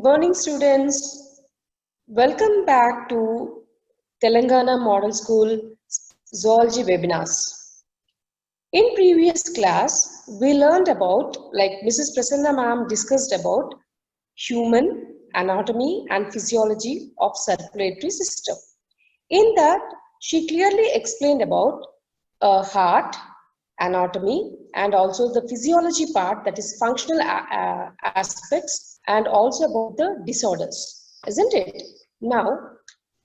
morning, students. Welcome back to Telangana Model School Zoology webinars. In previous class, we learned about, like Mrs. Prasanna ma'am discussed about human anatomy and physiology of circulatory system. In that, she clearly explained about heart, anatomy, and also the physiology part, that is functional aspects, and also about the disorders, isn't it? Now,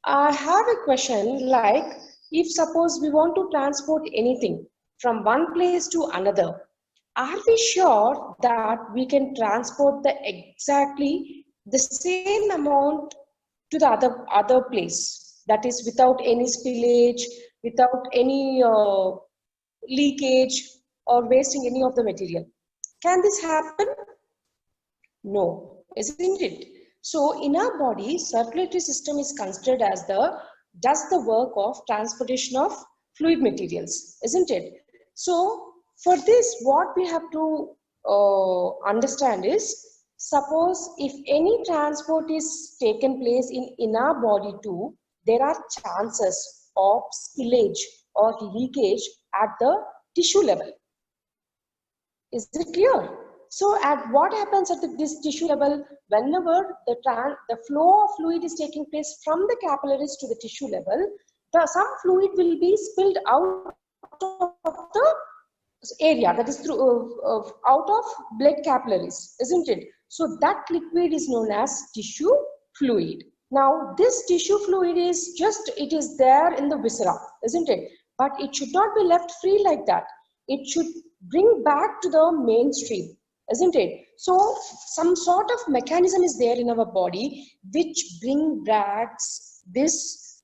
I have a question like, if suppose we want to transport anything from one place to another, are we sure that we can transport the exactly the same amount to the other place, that is without any spillage, without any leakage or wasting any of the material? Can this happen? No, isn't it? So in our body, circulatory system is considered as does the work of transportation of fluid materials, isn't it? So for this, what we have to understand is, suppose if any transport is taken place in our body too, there are chances of spillage or leakage at the tissue level. Is it clear? So at what happens at this tissue level, whenever the flow of fluid is taking place from the capillaries to the tissue level, some fluid will be spilled out of the area, that is out of blood capillaries, isn't it? So that liquid is known as tissue fluid. Now this tissue fluid is it is there in the viscera, isn't it? But it should not be left free like that. It should bring back to the mainstream, isn't it? So some sort of mechanism is there in our body which bring back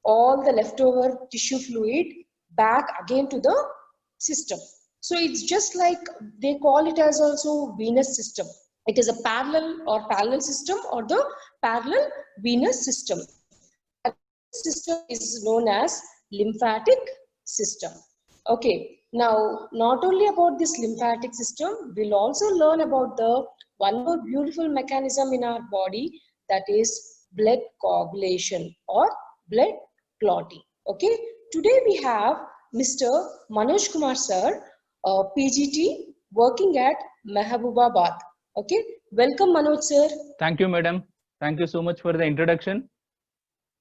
all the leftover tissue fluid back again to the system. So it's just like they call it as also venous system. It is a parallel system or the parallel venous system. That system is known as lymphatic system. Okay, now not only about this lymphatic system, we'll also learn about the one more beautiful mechanism in our body, that is blood coagulation or blood clotting. Okay, today we have Mr. Manoj Kumar sir, PGT, working at Mehboobabaad. Okay, welcome Manoj sir. Thank you, madam. Thank you so much for the introduction.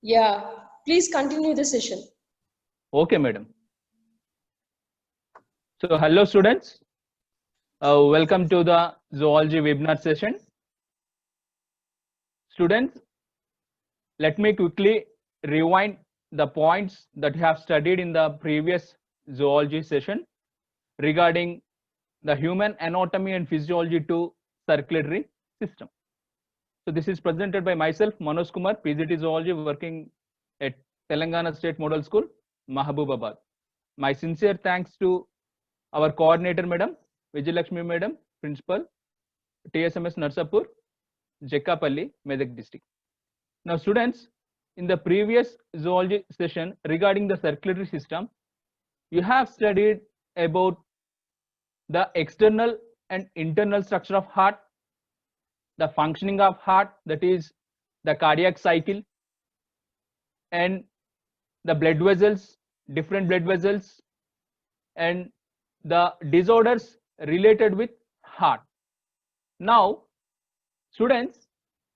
Yeah, please continue the session. Okay, madam. So, hello students. Welcome to the zoology webinar session. Students, let me quickly rewind the points that you have studied in the previous zoology session regarding the human anatomy and physiology to circulatory system. So this is presented by myself, Manoj Kumar, PGT Zoology, working at Telangana State Model School, Mehboobabaad. My sincere thanks to our coordinator, Madam Vijayalakshmi Madam, Principal, TSMS Narsapur, Jekkapalli, Medak District. Now, students, in the previous zoology session regarding the circulatory system, you have studied about the external and internal structure of heart, the functioning of heart, that is the cardiac cycle, and the blood vessels, different blood vessels, and the disorders related with heart. Now, students,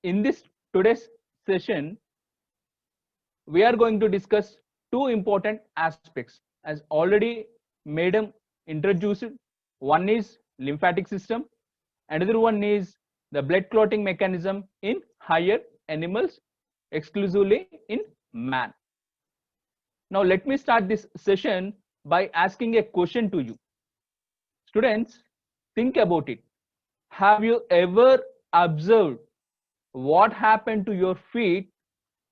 in this today's session, we are going to discuss two important aspects, as already Madam introduced. One is lymphatic system, another one is the blood clotting mechanism in higher animals, exclusively in man. Now let me start this session by asking a question to you. Students, think about it. Have you ever observed what happened to your feet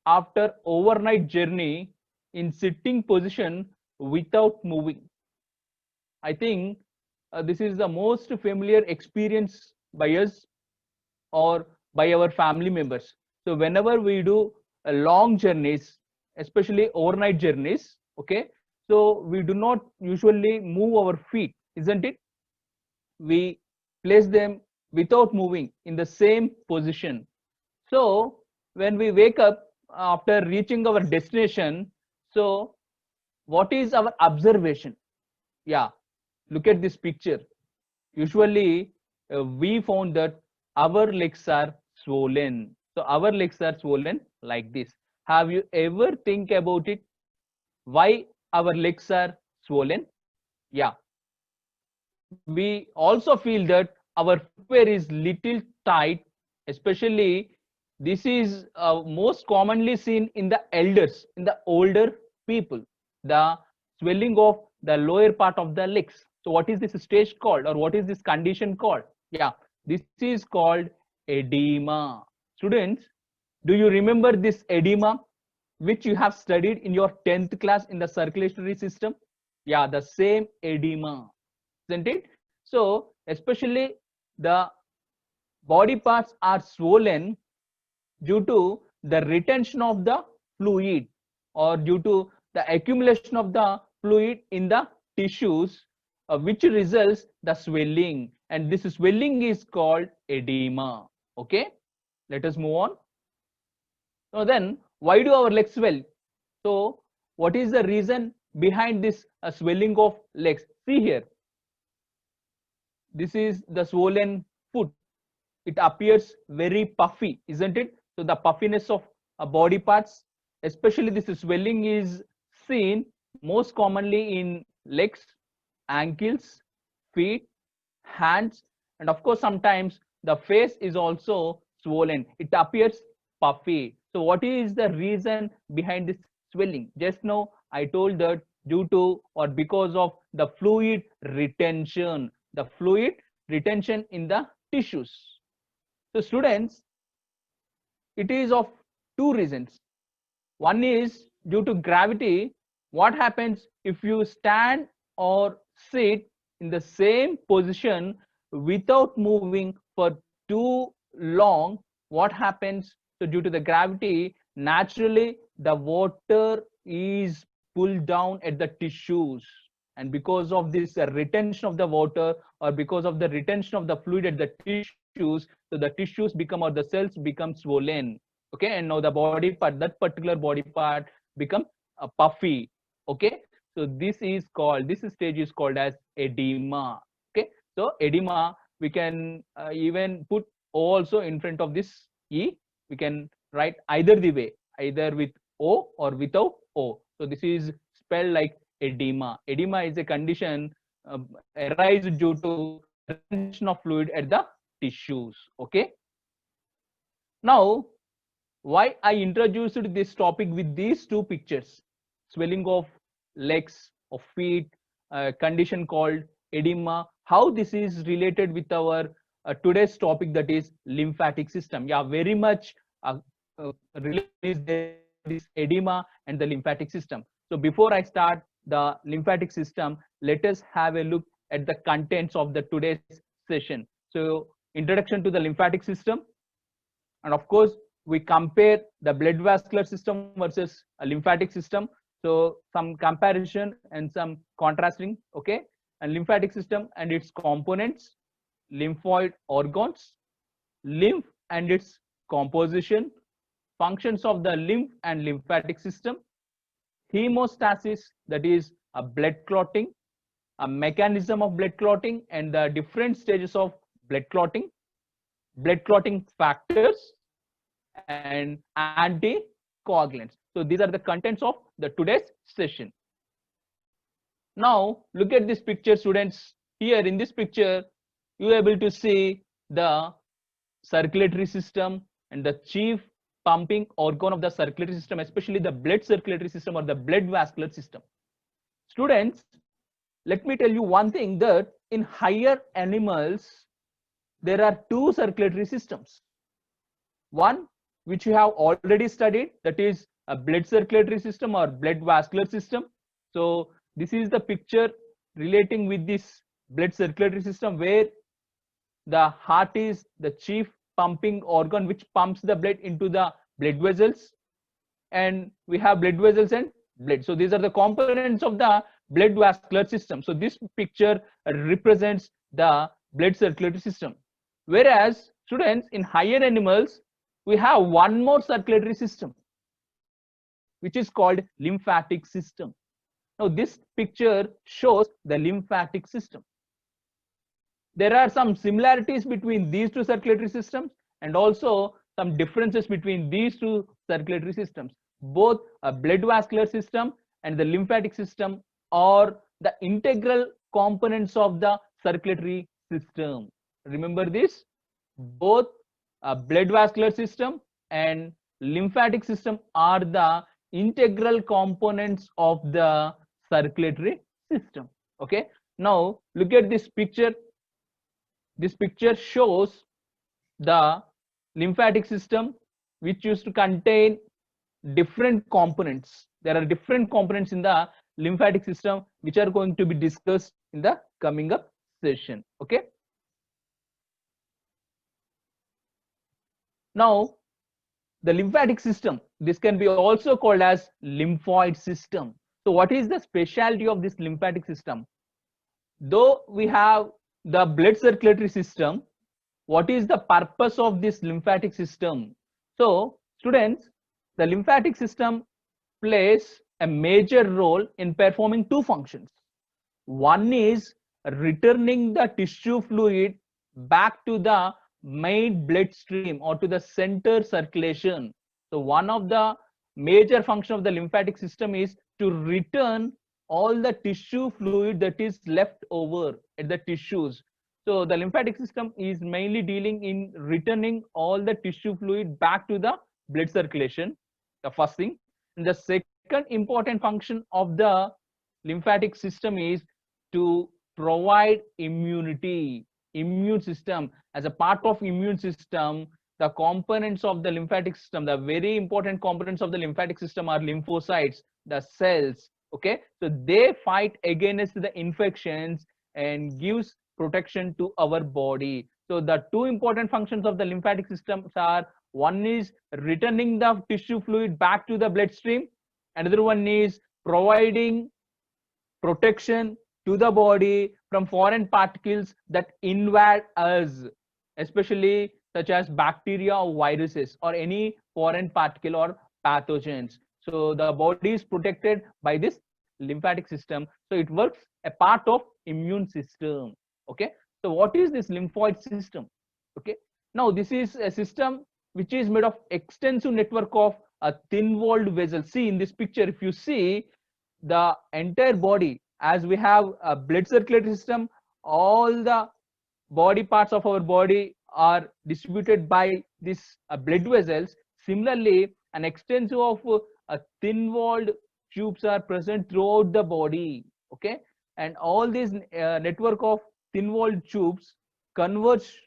after overnight journey in sitting position without moving? I think this is the most familiar experience by us or by our family members. So whenever we do long journeys, especially overnight journeys, okay, so we do not usually move our feet, isn't it? We place them without moving in the same position. So when we wake up after reaching our destination, so what is our observation? Yeah, look at this picture. Usually we found that our legs are swollen. So our legs are swollen like this. Have you ever think about it? Why our legs are swollen? Yeah, we also feel that our footwear is little tight, especially this is most commonly seen in the elders, in the older people, the swelling of the lower part of the legs. So what is this stage called, or what is this condition called? Yeah, this is called edema. Students, do you remember this edema which you have studied in your 10th class in the circulatory system? Yeah, the same edema, isn't it? So especially the body parts are swollen due to the retention of the fluid, or due to the accumulation of the fluid in the tissues, which results the swelling, and this swelling is called edema. Okay, let us move on. So then, why do our legs swell? So what is the reason behind this swelling of legs? See here, this is the swollen foot. It appears very puffy, isn't it? So the puffiness of body parts, especially this swelling, is seen most commonly in legs, ankles, feet, hands, and of course sometimes the face is also swollen. It appears puffy. So what is the reason behind this swelling? Just now I told that due to or because of the fluid retention, the fluid retention in the tissues. So students, it is of two reasons. One is due to gravity. What happens if you stand or sit in the same position without moving for too long? What happens? So due to the gravity, naturally the water is pulled down at the tissues, and because of this retention of the water, or because of the retention of the fluid at the tissues, so the tissues become, or the cells become swollen. Okay, and now the body part, that particular body part become puffy. Okay, so this stage is called as edema. Okay, so edema, we can even put O also in front of this E. We can write either the way, either with O or without O. So this is spelled like edema. Edema is a condition arise due to retention of fluid at the tissues. Okay, now why I introduced this topic with these two pictures: swelling of legs, of feet, condition called edema, how this is related with our today's topic, that is lymphatic system. Yeah, very much relation is there, this edema and the lymphatic system. So before I start the lymphatic system, let us have a look at the contents of the today's session. So introduction to the lymphatic system, and of course we compare the blood vascular system versus a lymphatic system. So some comparison and some contrasting. Okay, and lymphatic system and its components, lymphoid organs, lymph and its composition, functions of the lymph and lymphatic system, hemostasis, that is a blood clotting, a mechanism of blood clotting and the different stages of blood clotting factors, and anticoagulants. So these are the contents of the today's session. Now look at this picture, students. Here in this picture, you are able to see the circulatory system and the chief pumping organ of the circulatory system, especially the blood circulatory system or the blood vascular system. Students, let me tell you one thing, that in higher animals, there are two circulatory systems. One, which you have already studied, that is a blood circulatory system or blood vascular system. So this is the picture relating with this blood circulatory system, where the heart is the chief pumping organ which pumps the blood into the blood vessels, and we have blood vessels and blood. So these are the components of the blood vascular system. So this picture represents the blood circulatory system. Whereas students, in higher animals, we have one more circulatory system, which is called lymphatic system. Now, this picture shows the lymphatic system. There are some similarities between these two circulatory systems and also some differences between these two circulatory systems. Both a blood vascular system and the lymphatic system are the integral components of the circulatory system. Remember this, both a blood vascular system and lymphatic system are the integral components of the circulatory system. Okay, now look at this picture. This picture shows the lymphatic system, which used to contain different components. There are different components in the lymphatic system which are going to be discussed in the coming up session. Okay, now the lymphatic system, this can be also called as lymphoid system. So what is the specialty of this lymphatic system? Though we have the blood circulatory system, what is the purpose of this lymphatic system? So students, the lymphatic system plays a major role in performing two functions. One is returning the tissue fluid back to the main bloodstream or to the center circulation. So one of the major function of the lymphatic system is to return all the tissue fluid that is left over at the tissues. So the lymphatic system is mainly dealing in returning all the tissue fluid back to the blood circulation, the first thing. And the second important function of the lymphatic system is to provide immunity, immune system. As a part of immune system, the components of the lymphatic system, the very important components of the lymphatic system are lymphocytes, the cells. Okay, so they fight against the infections and gives protection to our body. So the two important functions of the lymphatic systems are, one is returning the tissue fluid back to the bloodstream, another one is providing protection to the body from foreign particles that invade us, especially such as bacteria or viruses or any foreign particle or pathogens. So the body is protected by this lymphatic system. So it works a part of immune system. Okay, so what is this lymphoid system? Okay, now this is a system which is made of extensive network of thin-walled vessels. See in this picture, if you see the entire body, as we have a blood circulatory system, all the body parts of our body are distributed by these blood vessels. Similarly, an extensive of thin-walled tubes are present throughout the body. Okay, and all these network of thin-walled tubes converge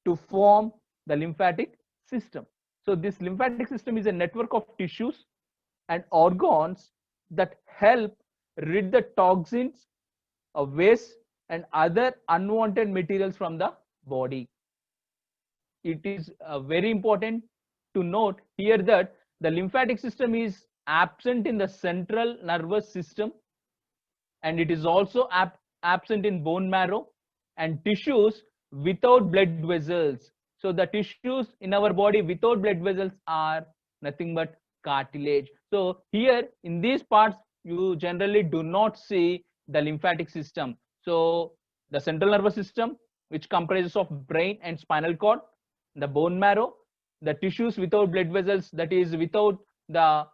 to form the lymphatic system. So this lymphatic system is a network of tissues and organs that help rid the toxins, waste and other unwanted materials from the body. It is very important to note here that the lymphatic system is absent in the central nervous system, and it is also absent in bone marrow and tissues without blood vessels. So the tissues in our body without blood vessels are nothing but cartilage. So here in these parts, you generally do not see the lymphatic system. So the central nervous system, which comprises of brain and spinal cord, the bone marrow, the tissues without blood vessels, that is without the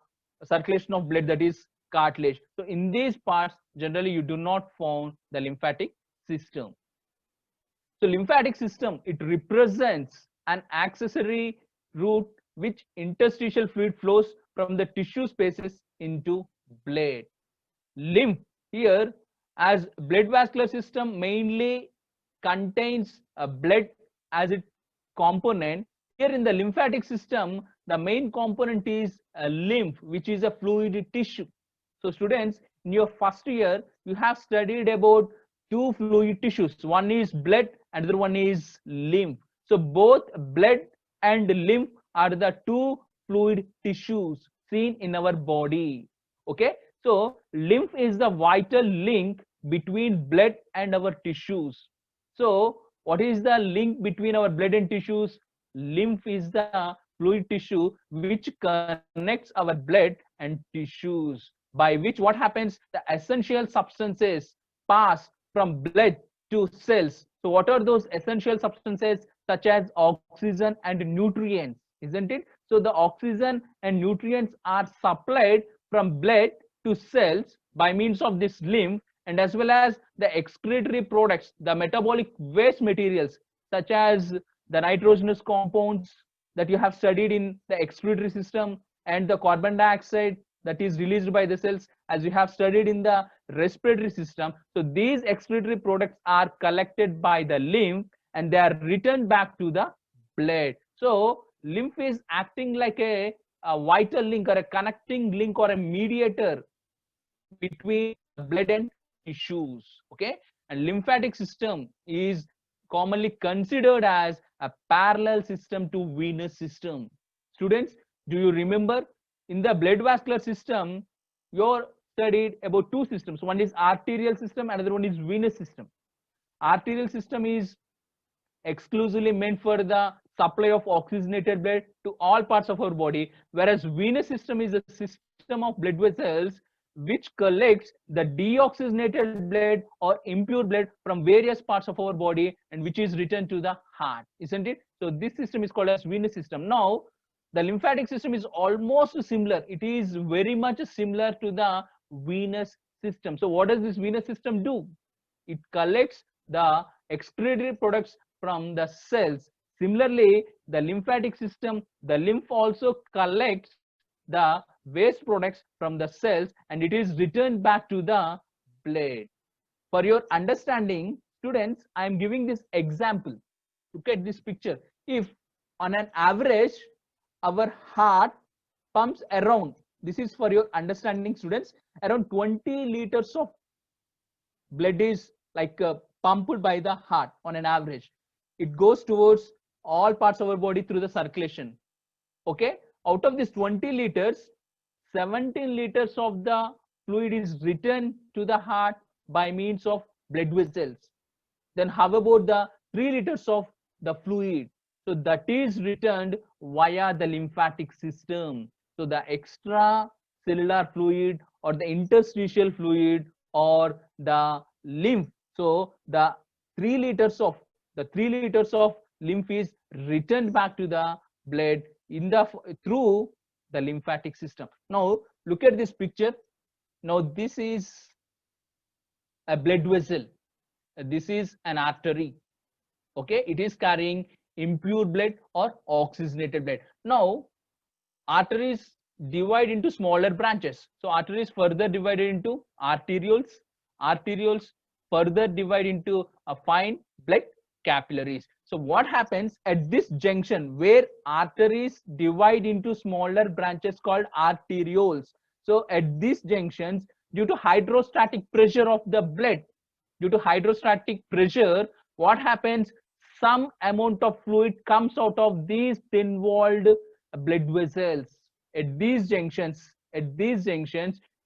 circulation of blood, that is cartilage. So in these parts, generally you do not find the lymphatic system. So lymphatic system, it represents an accessory route which interstitial fluid flows from the tissue spaces into blood. Lymph here, as blood vascular system mainly contains blood as its component. Here in the lymphatic system, the main component is lymph, which is a fluid tissue. So students, in your first year, you have studied about two fluid tissues. One is blood, another one is lymph. So both blood and lymph are the two fluid tissues seen in our body. Okay, so lymph is the vital link between blood and our tissues. So what is the link between our blood and tissues? Lymph is the fluid tissue which connects our blood and tissues, by which what happens, the essential substances pass from blood to cells. So what are those essential substances? Such as oxygen and nutrients, isn't it? So the oxygen and nutrients are supplied from blood to cells by means of this lymph, and as well as the excretory products, the metabolic waste materials such as the nitrogenous compounds that you have studied in the excretory system, and the carbon dioxide that is released by the cells as you have studied in the respiratory system. So these excretory products are collected by the lymph and they are returned back to the blood. So lymph is acting like a vital link or a connecting link or a mediator between blood and tissues. Okay, and lymphatic system is commonly considered as a parallel system to venous system. Students, do you remember in the blood vascular system you studied about two systems? One is arterial system, another one is venous system. Arterial system is exclusively meant for the supply of oxygenated blood to all parts of our body, whereas venous system is a system of blood vessels which collects the deoxygenated blood or impure blood from various parts of our body and which is returned to the heart, isn't it? So this system is called as venous system. Now the lymphatic system is almost similar. It is very much similar to the venous system. So what does this venous system do? It collects the excretory products from the cells. Similarly, the lymphatic system, the lymph also collects the waste products from the cells and it is returned back to the blood. For your understanding, students, I am giving this example. Look at this picture. If on an average, our heart pumps around, this is for your understanding, students, around 20 liters of blood is like pumped by the heart on an average. It goes towards all parts of our body through the circulation. Okay, out of this 20 liters, 17 liters of the fluid is returned to the heart by means of blood vessels. Then how about the 3 liters of the fluid? So that is returned via the lymphatic system. So the extracellular fluid or the interstitial fluid or the lymph. So the 3 liters of lymph is returned back to the blood in the through the lymphatic system. Now look at this picture. Now this is a blood vessel. This is an artery. Okay, it is carrying impure blood or oxygenated blood. Now arteries divide into smaller branches. So arteries further divided into arterioles. Arterioles further divide into a fine blood capillaries. So what happens at this junction where arteries divide into smaller branches called arterioles? So at these junctions, due to hydrostatic pressure of the blood, what happens? Some amount of fluid comes out of these thin-walled blood vessels. At these junctions,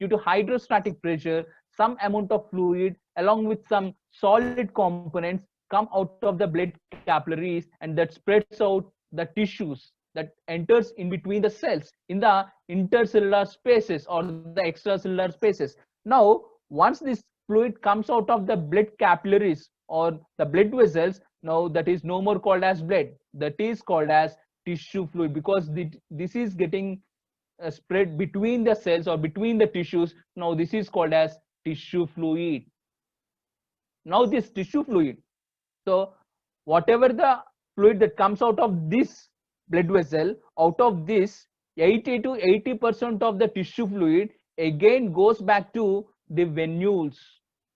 due to hydrostatic pressure, some amount of fluid along with some solid components come out of the blood capillaries and that spreads out the tissues, that enters in between the cells in the intercellular spaces or the extracellular spaces. Now once this fluid comes out of the blood capillaries or the blood vessels, now that is no more called as blood, that is called as tissue fluid, because this is getting spread between the cells or between the tissues. Now this is called as tissue fluid. Now this tissue fluid, so whatever the fluid that comes out of this blood vessel, out of this 80 to 80% of the tissue fluid again goes back to the venules.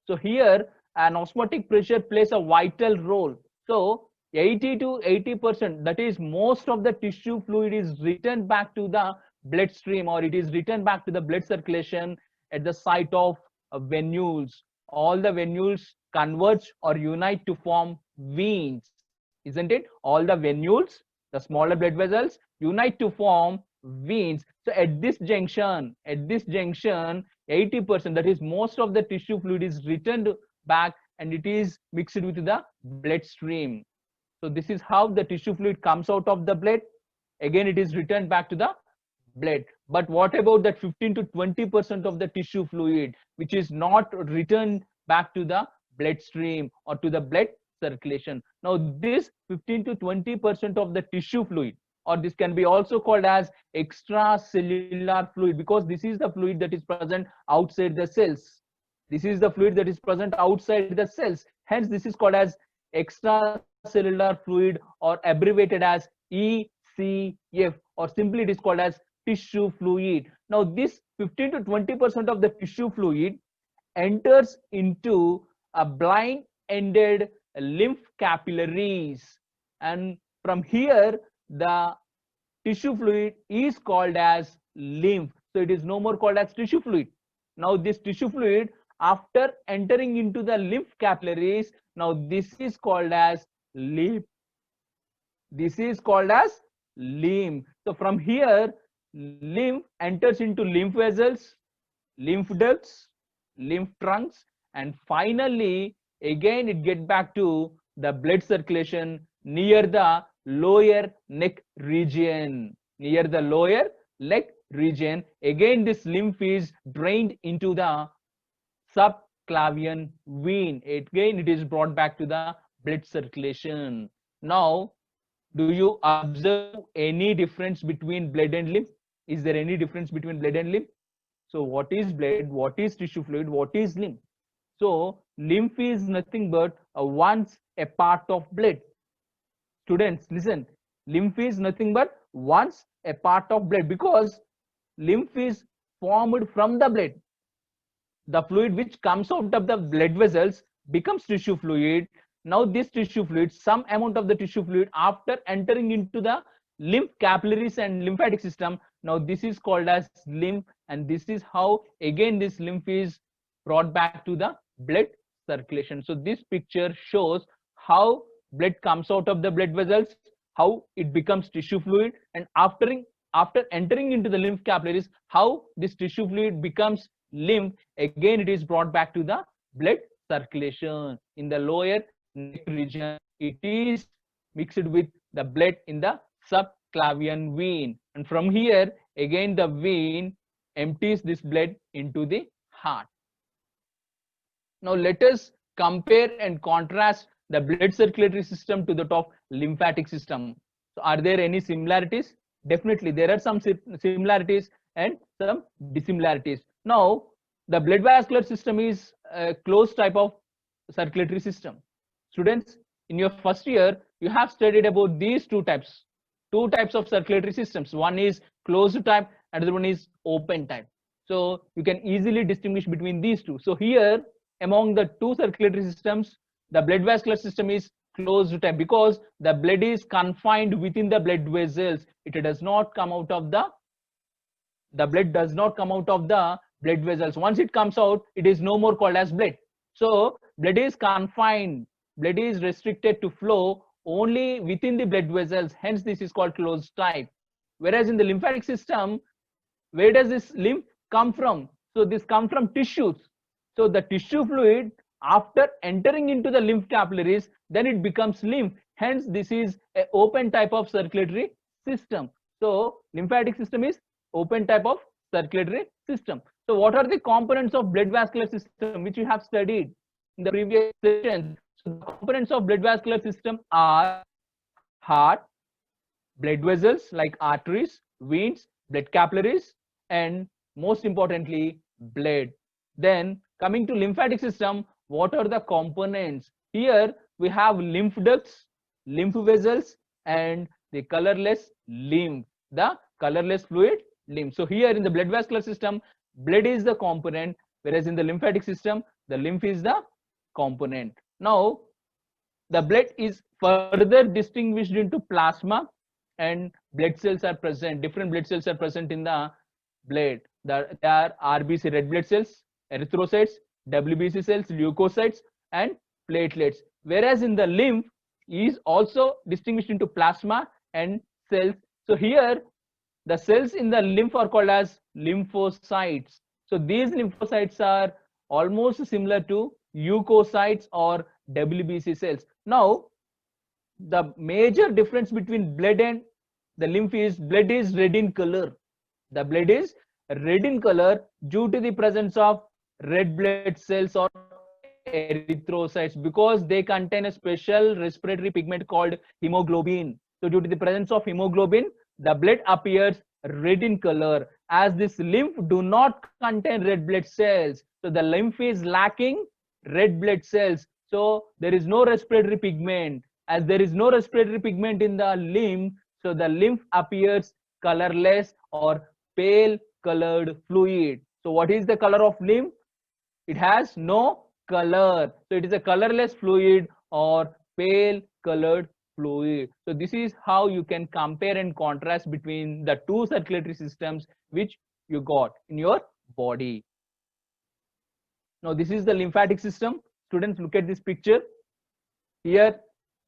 So here an osmotic pressure plays a vital role. So 80 to 80%, that is most of the tissue fluid is returned back to the bloodstream or it is returned back to the blood circulation at the site of venules. All the venules converge or unite to form veins, isn't it? All the venules, the smaller blood vessels, unite to form veins. So at this junction, 80%, that is most of the tissue fluid is returned back and it is mixed with the bloodstream. So this is how the tissue fluid comes out of the blood. again it is returned back to the blood. But what about that 15 to 20% of the tissue fluid which is not returned back to the bloodstream or to the blood circulation? Now this 15 to 20% of the tissue fluid, or this can be also called as extracellular fluid, because this is the fluid that is present outside the cells. This is the fluid that is present outside the cells. Hence, this is called as extracellular fluid, or abbreviated as ECF, or simply it is called as tissue fluid. Now, this 15 to 20% of the tissue fluid enters into a blind-ended lymph capillaries, and from here the tissue fluid is called as lymph. So it is no more called as tissue fluid. Now this tissue fluid, after entering into the lymph capillaries, now this is called as lymph. This is called as lymph. So from here, lymph enters into lymph vessels, lymph ducts, lymph trunks, and finally again it gets back to the blood circulation near the lower neck region. Near the lower neck region, again this lymph is drained into the subclavian vein. Again it is brought back to the blood circulation. Now, do you observe any difference between blood and lymph? Is there any difference between blood and lymph? So what is blood, what is tissue fluid, what is lymph? So lymph is nothing but once a part of blood. Students, listen, lymph is nothing but once a part of blood, because lymph is formed from the blood. The fluid which comes out of the blood vessels becomes tissue fluid. Now this tissue fluid, some amount of the tissue fluid, after entering into the lymph capillaries and lymphatic system, now this is called as lymph, and this is how again this lymph is brought back to the blood circulation. So this picture shows how blood comes out of the blood vessels, how it becomes tissue fluid, and after entering into the lymph capillaries, how this tissue fluid becomes lymph. Again it is brought back to the blood circulation in the lower neck region. It is mixed with the blood in the subclavian vein, and from here again the vein empties this blood into the heart. Now let us compare and contrast the blood circulatory system to that of lymphatic system. So are there any similarities? Definitely there are some similarities and some dissimilarities. Now the blood vascular system is a closed type of circulatory system. Students, in your first year you have studied about these two types of circulatory systems. One is closed type, another one is open type. So you can easily distinguish between these two. So here among the two circulatory systems, the blood vascular system is closed type, because the blood is confined within the blood vessels. It does not come out of the blood does not come out of the blood vessels. Once it comes out, it is no more called as blood. So blood is confined, blood is restricted to flow only within the blood vessels. Hence this is called closed type. Whereas in the lymphatic system, where does this lymph come from? So this comes from tissues. So the tissue fluid, after entering into the lymph capillaries, then it becomes lymph. Hence this is an open type of circulatory system. So lymphatic system is open type of circulatory system. So what are the components of blood vascular system which you have studied in the previous session? So the components of blood vascular system are heart, blood vessels like arteries, veins, blood capillaries, and most importantly blood. Then coming to lymphatic system, what are the components? Here we have lymph ducts, lymph vessels, and the colorless lymph, the colorless fluid lymph. So here in the blood vascular system, blood is the component, whereas in the lymphatic system, the lymph is the component. Now the blood is further distinguished into plasma and blood cells are present. Different blood cells are present in the blood. There are RBC, red blood cells, erythrocytes, WBC cells, leukocytes, and platelets. Whereas in the lymph is also distinguished into plasma and cells. So here the cells in the lymph are called as lymphocytes. So these lymphocytes are almost similar to leukocytes or WBC cells. Now the major difference between blood and the blood is red in color. The blood is red in color due to the presence of red blood cells or erythrocytes, because they contain a special respiratory pigment called hemoglobin. So due to the presence of hemoglobin, the blood appears red in color. As this lymph do not contain red blood cells, so the lymph is lacking red blood cells. So there is no respiratory pigment. As there is no respiratory pigment in the lymph, so the lymph appears colorless or pale colored fluid. So what is the color of lymph? It has no color. So it is a colorless fluid or pale colored fluid. So this is how you can compare and contrast between the two circulatory systems which you got in your body. Now this is the lymphatic system. Students, look at this picture. Here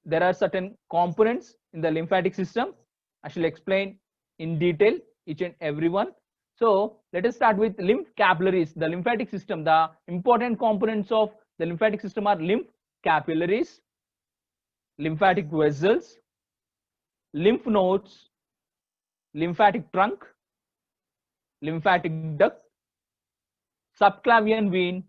there are certain components in the lymphatic system. I shall explain in detail each and every one. So let us start with lymph capillaries. The lymphatic system, the important components of the lymphatic system are lymph capillaries, lymphatic vessels, lymph nodes, lymphatic trunk, lymphatic duct, subclavian vein,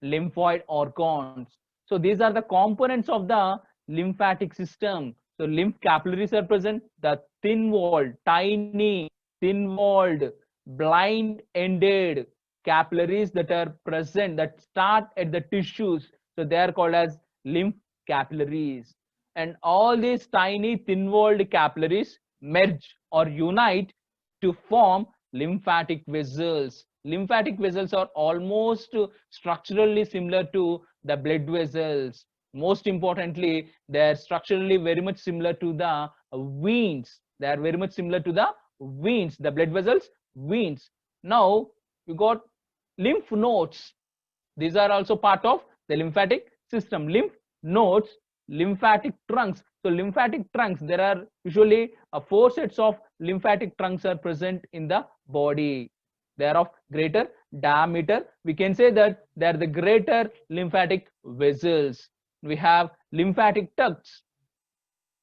lymphoid organs. So these are the components of the lymphatic system. So lymph capillaries are present, the thin-walled, tiny, thin-walled, blind-ended capillaries that are present, that start at the tissues. So they are called as lymph capillaries. And all these tiny, thin-walled capillaries merge or unite to form lymphatic vessels. Lymphatic vessels are almost structurally similar to the blood vessels. Most importantly, they are structurally very much similar to the veins. They are very much similar to the veins, the blood vessels, veins. Now you got lymph nodes. These are also part of the lymphatic system. Lymph nodes, lymphatic trunks. So lymphatic trunks, there are usually 4 sets of lymphatic trunks are present in the body. They are of greater diameter. We can say that they are the greater lymphatic vessels. We have lymphatic ducts.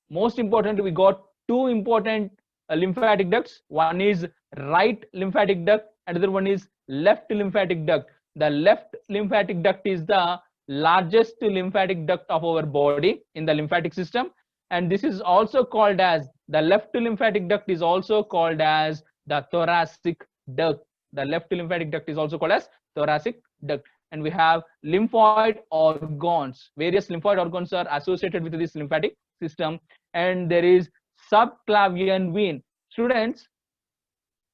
Most important, we got 2 important lymphatic ducts. One is right lymphatic duct, another one is left lymphatic duct. The left lymphatic duct is the largest lymphatic duct of our body in the lymphatic system, and this is also called as the left lymphatic duct is also called as the thoracic duct. The left lymphatic duct is also called as thoracic duct. And we have lymphoid organs. Various lymphoid organs are associated with this lymphatic system. And there is subclavian vein. Students,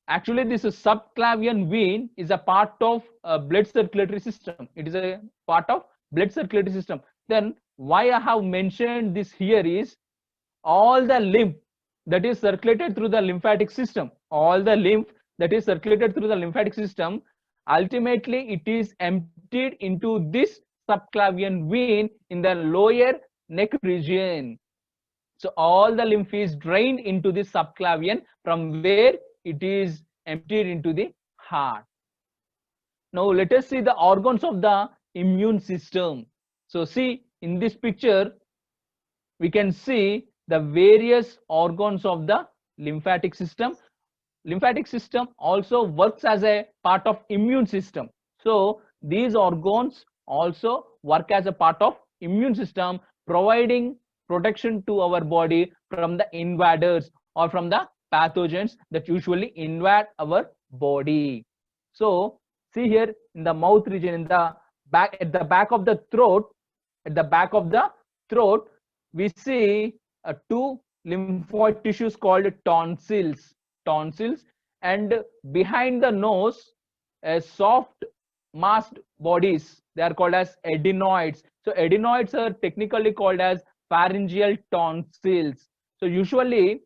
actually this subclavian vein is a part of blood circulatory system. It is a part of blood circulatory system. Then why I have mentioned this here is all the lymph that is circulated through the lymphatic system, all the lymph that is circulated through the lymphatic system, ultimately it is emptied into this subclavian vein in the lower neck region. So all the lymph is drained into this subclavian, from where it is emptied into the heart. Now let us see the organs of the immune system. So see in this picture, we can see the various organs of the lymphatic system. Lymphatic system also works as a part of immune system. So these organs also work as a part of immune system, providing protection to our body from the invaders or from the pathogens that usually invade our body. So see here in the mouth region, in the back, at the back of the throat, at the back of the throat, we see 2 lymphoid tissues called tonsils. And behind the nose, soft masked bodies, they are called as adenoids. So adenoids are technically called as pharyngeal tonsils. So usually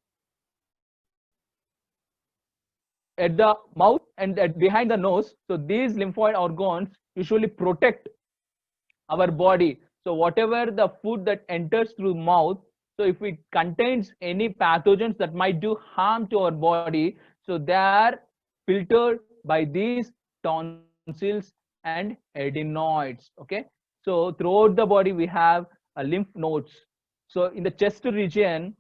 at the mouth and behind the nose, so these lymphoid organs usually protect our body. So whatever the food that enters through mouth, so if it contains any pathogens that might do harm to our body, so they are filtered by these tonsils and adenoids. Okay, so throughout the body we have lymph nodes. So in the chest region,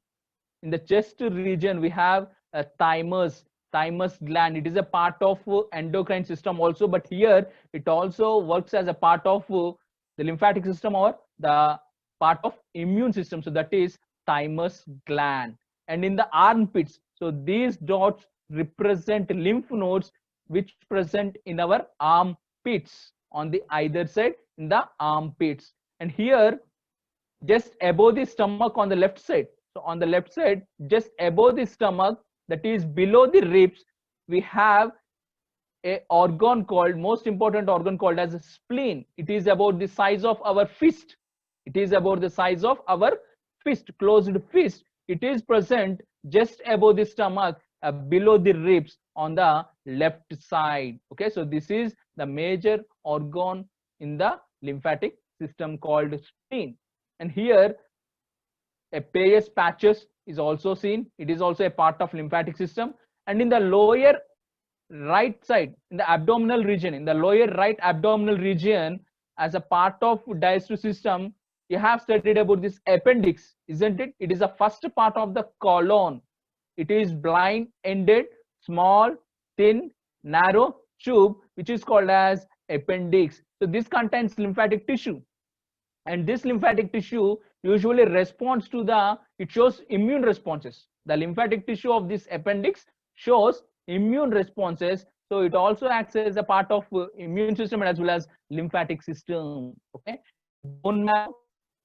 In the chest region, we have a thymus gland. It is a part of endocrine system also, but here it also works as a part of the lymphatic system or the part of immune system. So that is thymus gland. And in the armpits, so these dots represent lymph nodes which present in our armpits, on the either side in the armpits. And here just above the stomach on the left side, so on the left side just above the stomach, that is below the ribs, we have a organ called, most important organ called as a spleen. It is about the size of our fist. It is about the size of our fist, closed fist. It is present just above the stomach, below the ribs on the left side. Okay, so this is the major organ in the lymphatic system called spleen. And here a Peyer's patches is also seen. It is also a part of lymphatic system. And in the lower right side, in the abdominal region, in the lower right abdominal region, as a part of digestive system, you have studied about this appendix, isn't it? It is the first part of the colon. It is blind ended, small, thin, narrow tube, which is called as appendix. So this contains lymphatic tissue. And this lymphatic tissue usually responds to the, it shows immune responses. The lymphatic tissue of this appendix shows immune responses. So it also acts as a part of immune system as well as lymphatic system. Okay. Bone marrow.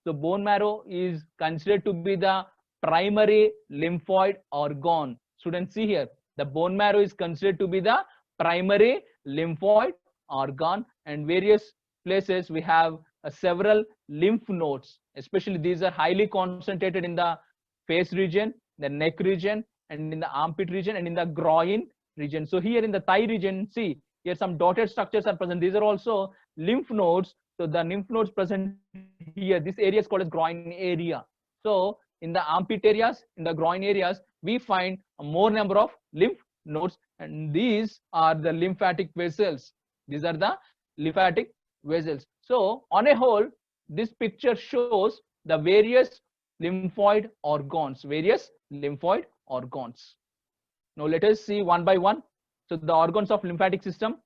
So bone marrow is considered to be the primary lymphoid organ. Students, see here, the bone marrow is considered to be the primary lymphoid organ, and various places we have several lymph nodes. Especially these are highly concentrated in the face region, the neck region, and in the armpit region, and in the groin region. So here in the thigh region, see here some dotted structures are present. These are also lymph nodes. So the lymph nodes present here, this area is called as groin area. So in the armpit areas, in the groin areas, we find a more number of lymph nodes, and these are the lymphatic vessels. These are the lymphatic vessels. So on a whole, this picture shows the various lymphoid organs, Now let us see one by one. So the organs of lymphatic system.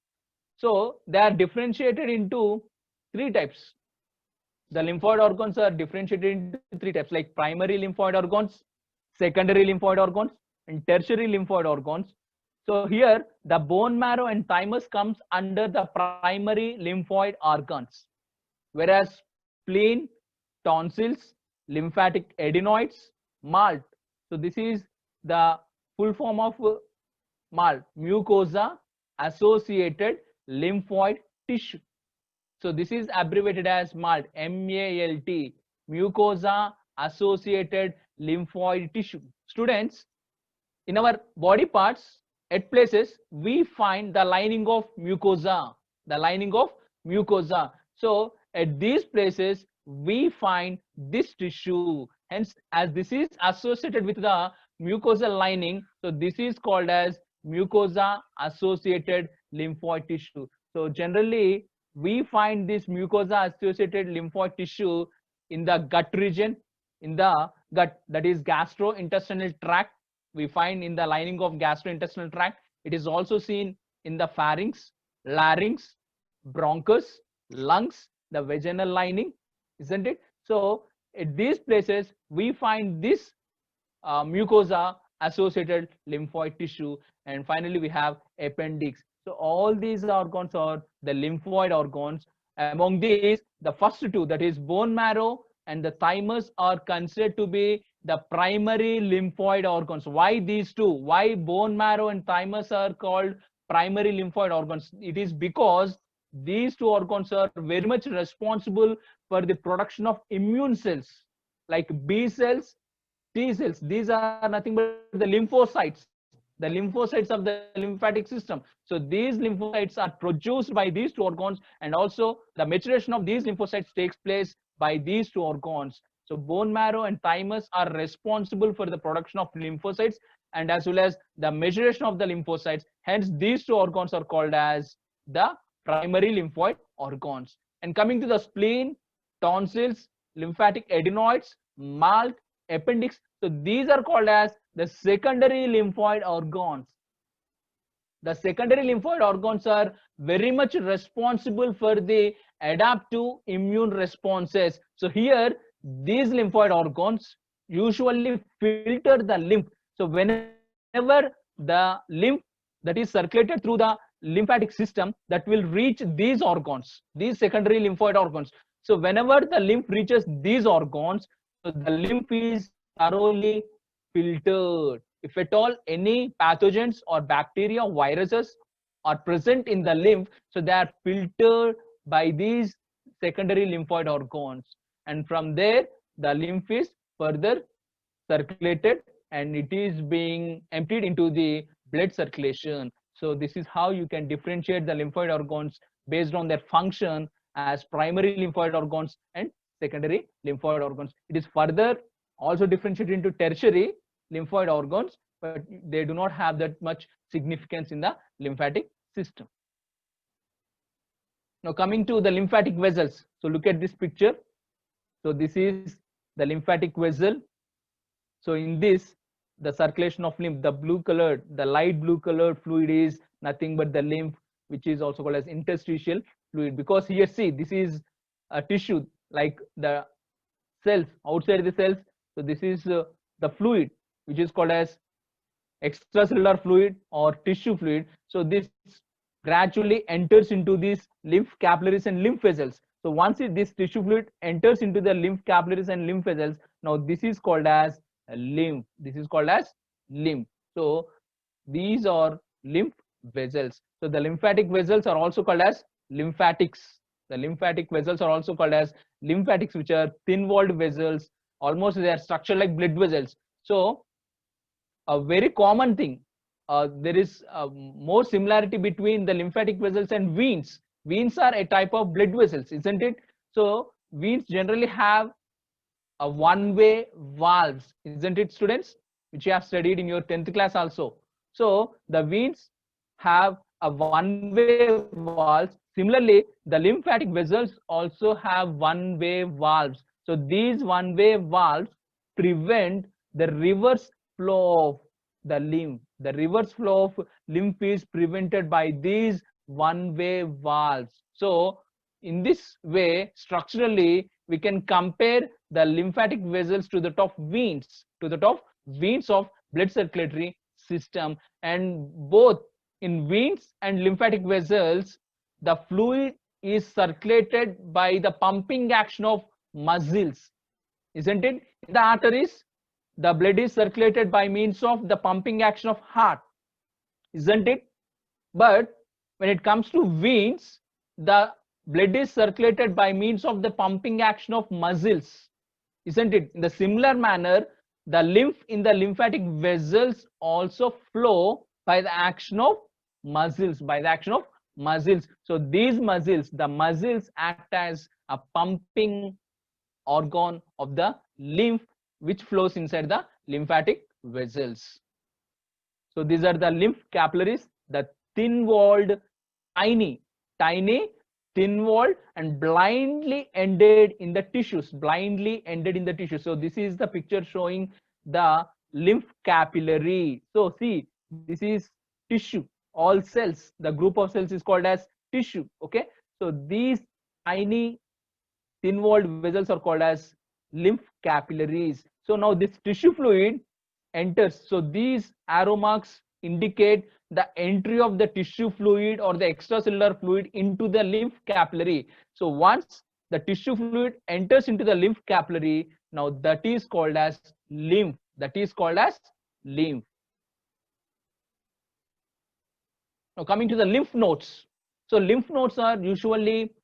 So they are differentiated into three types. The lymphoid organs are differentiated into three types, like primary lymphoid organs, secondary lymphoid organs, and tertiary lymphoid organs. So here the bone marrow and thymus comes under the primary lymphoid organs, whereas spleen, tonsils, lymphatic adenoids, MALT. So this is the full form of MALT, mucosa associated lymphoid tissue. So this is abbreviated as MALT, M-A-L-T, mucosa associated lymphoid tissue. Students, in our body parts, at places, we find the lining of mucosa, So at these places, we find this tissue. Hence, as this is associated with the mucosal lining, so this is called as mucosa associated lymphoid tissue. So generally, we find this mucosa associated lymphoid tissue in the gut region, in the gut, that is gastrointestinal tract. We find in the lining of gastrointestinal tract. It is also seen in the pharynx, larynx, bronchus, lungs, the vaginal lining, isn't it? So at these places, we find this mucosa associated lymphoid tissue. And finally, we have appendix. So all these organs are the lymphoid organs. Among these, the first two, that is bone marrow and the thymus, are considered to be the primary lymphoid organs. Why these two? Why bone marrow and thymus are called primary lymphoid organs? It is because these two organs are very much responsible for the production of immune cells like B cells, T cells. These are nothing but the lymphocytes of the lymphatic system. So these lymphocytes are produced by these two organs, and also the maturation of these lymphocytes takes place by these two organs. So bone marrow and thymus are responsible for the production of lymphocytes and as well as the maturation of the lymphocytes. Hence, these two organs are called as the primary lymphoid organs. And coming to the spleen, tonsils, lymphatic adenoids, MALT, appendix. So these are called as the secondary lymphoid organs. The secondary lymphoid organs are very much responsible for the adaptive immune responses. So here, these lymphoid organs usually filter the lymph. So whenever the lymph that is circulated through the lymphatic system, that will reach these organs, these secondary lymphoid organs. So whenever the lymph reaches these organs, so the lymph is thoroughly filtered. If at all any pathogens or bacteria, viruses are present in the lymph, so they are filtered by these secondary lymphoid organs, and from there the lymph is further circulated and it is being emptied into the blood circulation. So this is how you can differentiate the lymphoid organs based on their function as primary lymphoid organs and secondary lymphoid organs. It is further also differentiated into tertiary lymphoid organs, but they do not have that much significance in the lymphatic system. Now coming to the lymphatic vessels. So look at this picture. So this is the lymphatic vessel. So in this, the circulation of lymph, the blue colored, the light blue colored fluid is nothing but the lymph, which is also called as interstitial fluid, because here see, this is a tissue like the cells, outside the cells. So this is the fluid which is called as extracellular fluid or tissue fluid. So this gradually enters into these lymph capillaries and lymph vessels. So once this tissue fluid enters into the lymph capillaries and lymph vessels, now this is called as lymph. This is called as lymph. So these are lymph vessels. So the lymphatic vessels are also called as lymphatics. The lymphatic vessels are also called as lymphatics, which are thin-walled vessels. Almost they are structured like blood vessels. So a very common thing, there is more similarity between the lymphatic vessels and veins. Veins are a type of blood vessels, isn't it? So veins generally have a one-way valves, isn't it, students? Which you have studied in your 10th class also. So the veins have a one-way valves. Similarly, the lymphatic vessels also have one-way valves. So these one-way valves prevent the reverse flow of the lymph. The reverse flow of lymph is prevented by these one-way valves. So in this way, structurally, we can compare the lymphatic vessels to that of veins, of blood circulatory system. And both in veins and lymphatic vessels, the fluid is circulated by the pumping action of muscles, isn't it? In the arteries, the blood is circulated by means of the pumping action of heart, isn't it? But when it comes to veins, the blood is circulated by means of the pumping action of muscles, isn't it? In the similar manner, the lymph in the lymphatic vessels also flow by the action of muscles, So these muscles, the muscles act as a pumping organ of the lymph, which flows inside the lymphatic vessels. So these are the lymph capillaries, the thin-walled, tiny, thin-walled, and blindly ended in the tissues. So this is the picture showing the lymph capillary. So see, this is tissue. All cells, the group of cells is called as tissue. Okay. So these tiny thin-walled vessels are called as lymph capillaries. So now this tissue fluid enters. So these arrow marks indicate the entry of the tissue fluid or the extracellular fluid into the lymph capillary. So once the tissue fluid enters into the lymph capillary, now that is called as lymph. Now coming to the lymph nodes. So lymph nodes are usually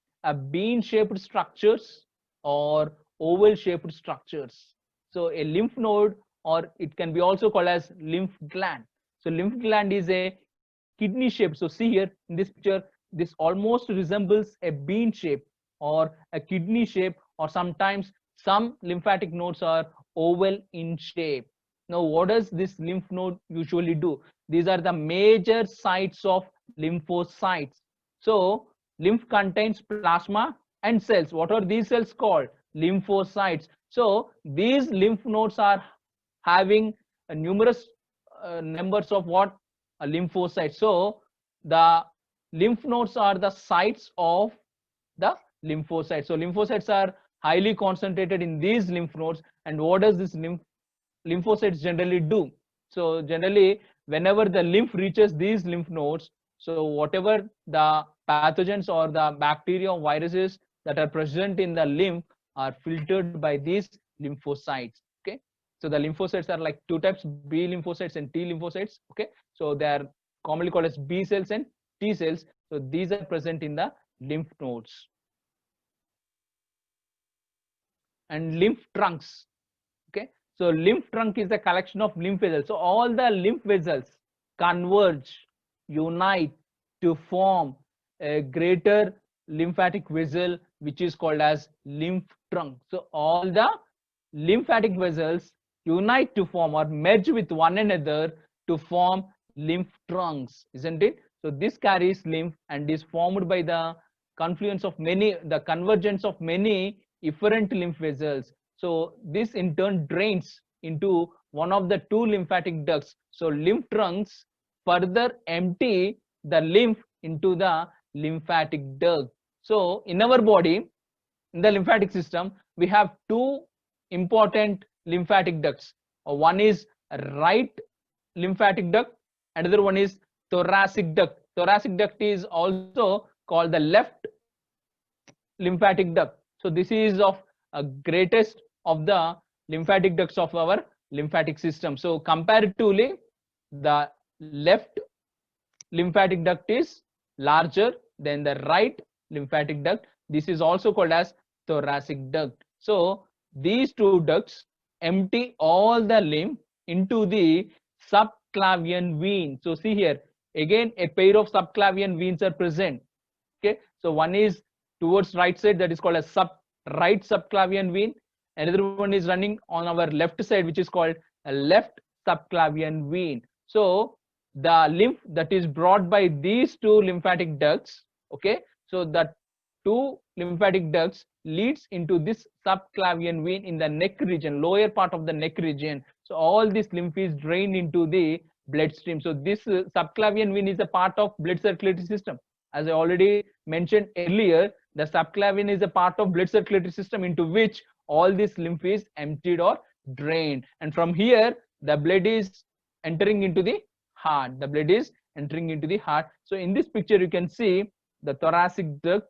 bean-shaped structures or oval-shaped structures. So a lymph node, or it can be also called as lymph gland. So lymph gland is a kidney shape. So see here in this picture, this almost resembles a bean shape or a kidney shape, or sometimes some lymphatic nodes are oval in shape. Now what does this lymph node usually do? These are the major sites of lymphocytes. So lymph contains plasma and cells. What are these cells called? Lymphocytes. So these lymph nodes are having numerous numbers of what lymphocytes. So the lymph nodes are the sites of the lymphocytes. So lymphocytes are highly concentrated in these lymph nodes. And what does this lymphocytes generally do? So generally, whenever the lymph reaches these lymph nodes, so whatever the pathogens or the bacteria or viruses that are present in the lymph are filtered by these lymphocytes. Okay, so the lymphocytes are like two types: B lymphocytes and T lymphocytes. Okay, so they are commonly called as B cells and T cells. So these are present in the lymph nodes. And lymph trunks. Okay, so lymph trunk is a collection of lymph vessels. So all the lymph vessels converge, unite to form a greater lymphatic vessel, which is called as lymph trunk. So all the lymphatic vessels unite to form or merge with one another to form lymph trunks, isn't it? So this carries lymph and is formed by the confluence of the convergence of many efferent lymph vessels. So this in turn drains into one of the two lymphatic ducts. So lymph trunks further empty the lymph into the lymphatic duct. So in our body, in the lymphatic system, we have two important lymphatic ducts. One is right lymphatic duct, another one is thoracic duct. Thoracic duct is also called the left lymphatic duct. So this is of greatest of the lymphatic ducts of our lymphatic system. So comparatively, the left lymphatic duct is larger than the right lymphatic duct. This is also called as thoracic duct. So these two ducts empty all the lymph into the subclavian vein. So see here, again a pair of subclavian veins are present. Okay, so one is towards right side, that is called as right subclavian vein. Another one is running on our left side, which is called a left subclavian vein. So the lymph that is brought by these two lymphatic ducts, okay, so that two lymphatic ducts leads into this subclavian vein in the neck region, lower part of the neck region. So all this lymph is drained into the bloodstream. So this subclavian vein is a part of blood circulatory system. As I already mentioned earlier, the subclavian is a part of blood circulatory system into which all this lymph is emptied or drained. And from here, the blood is entering into the heart. The blood is entering into the heart. So in this picture, you can see the thoracic duct.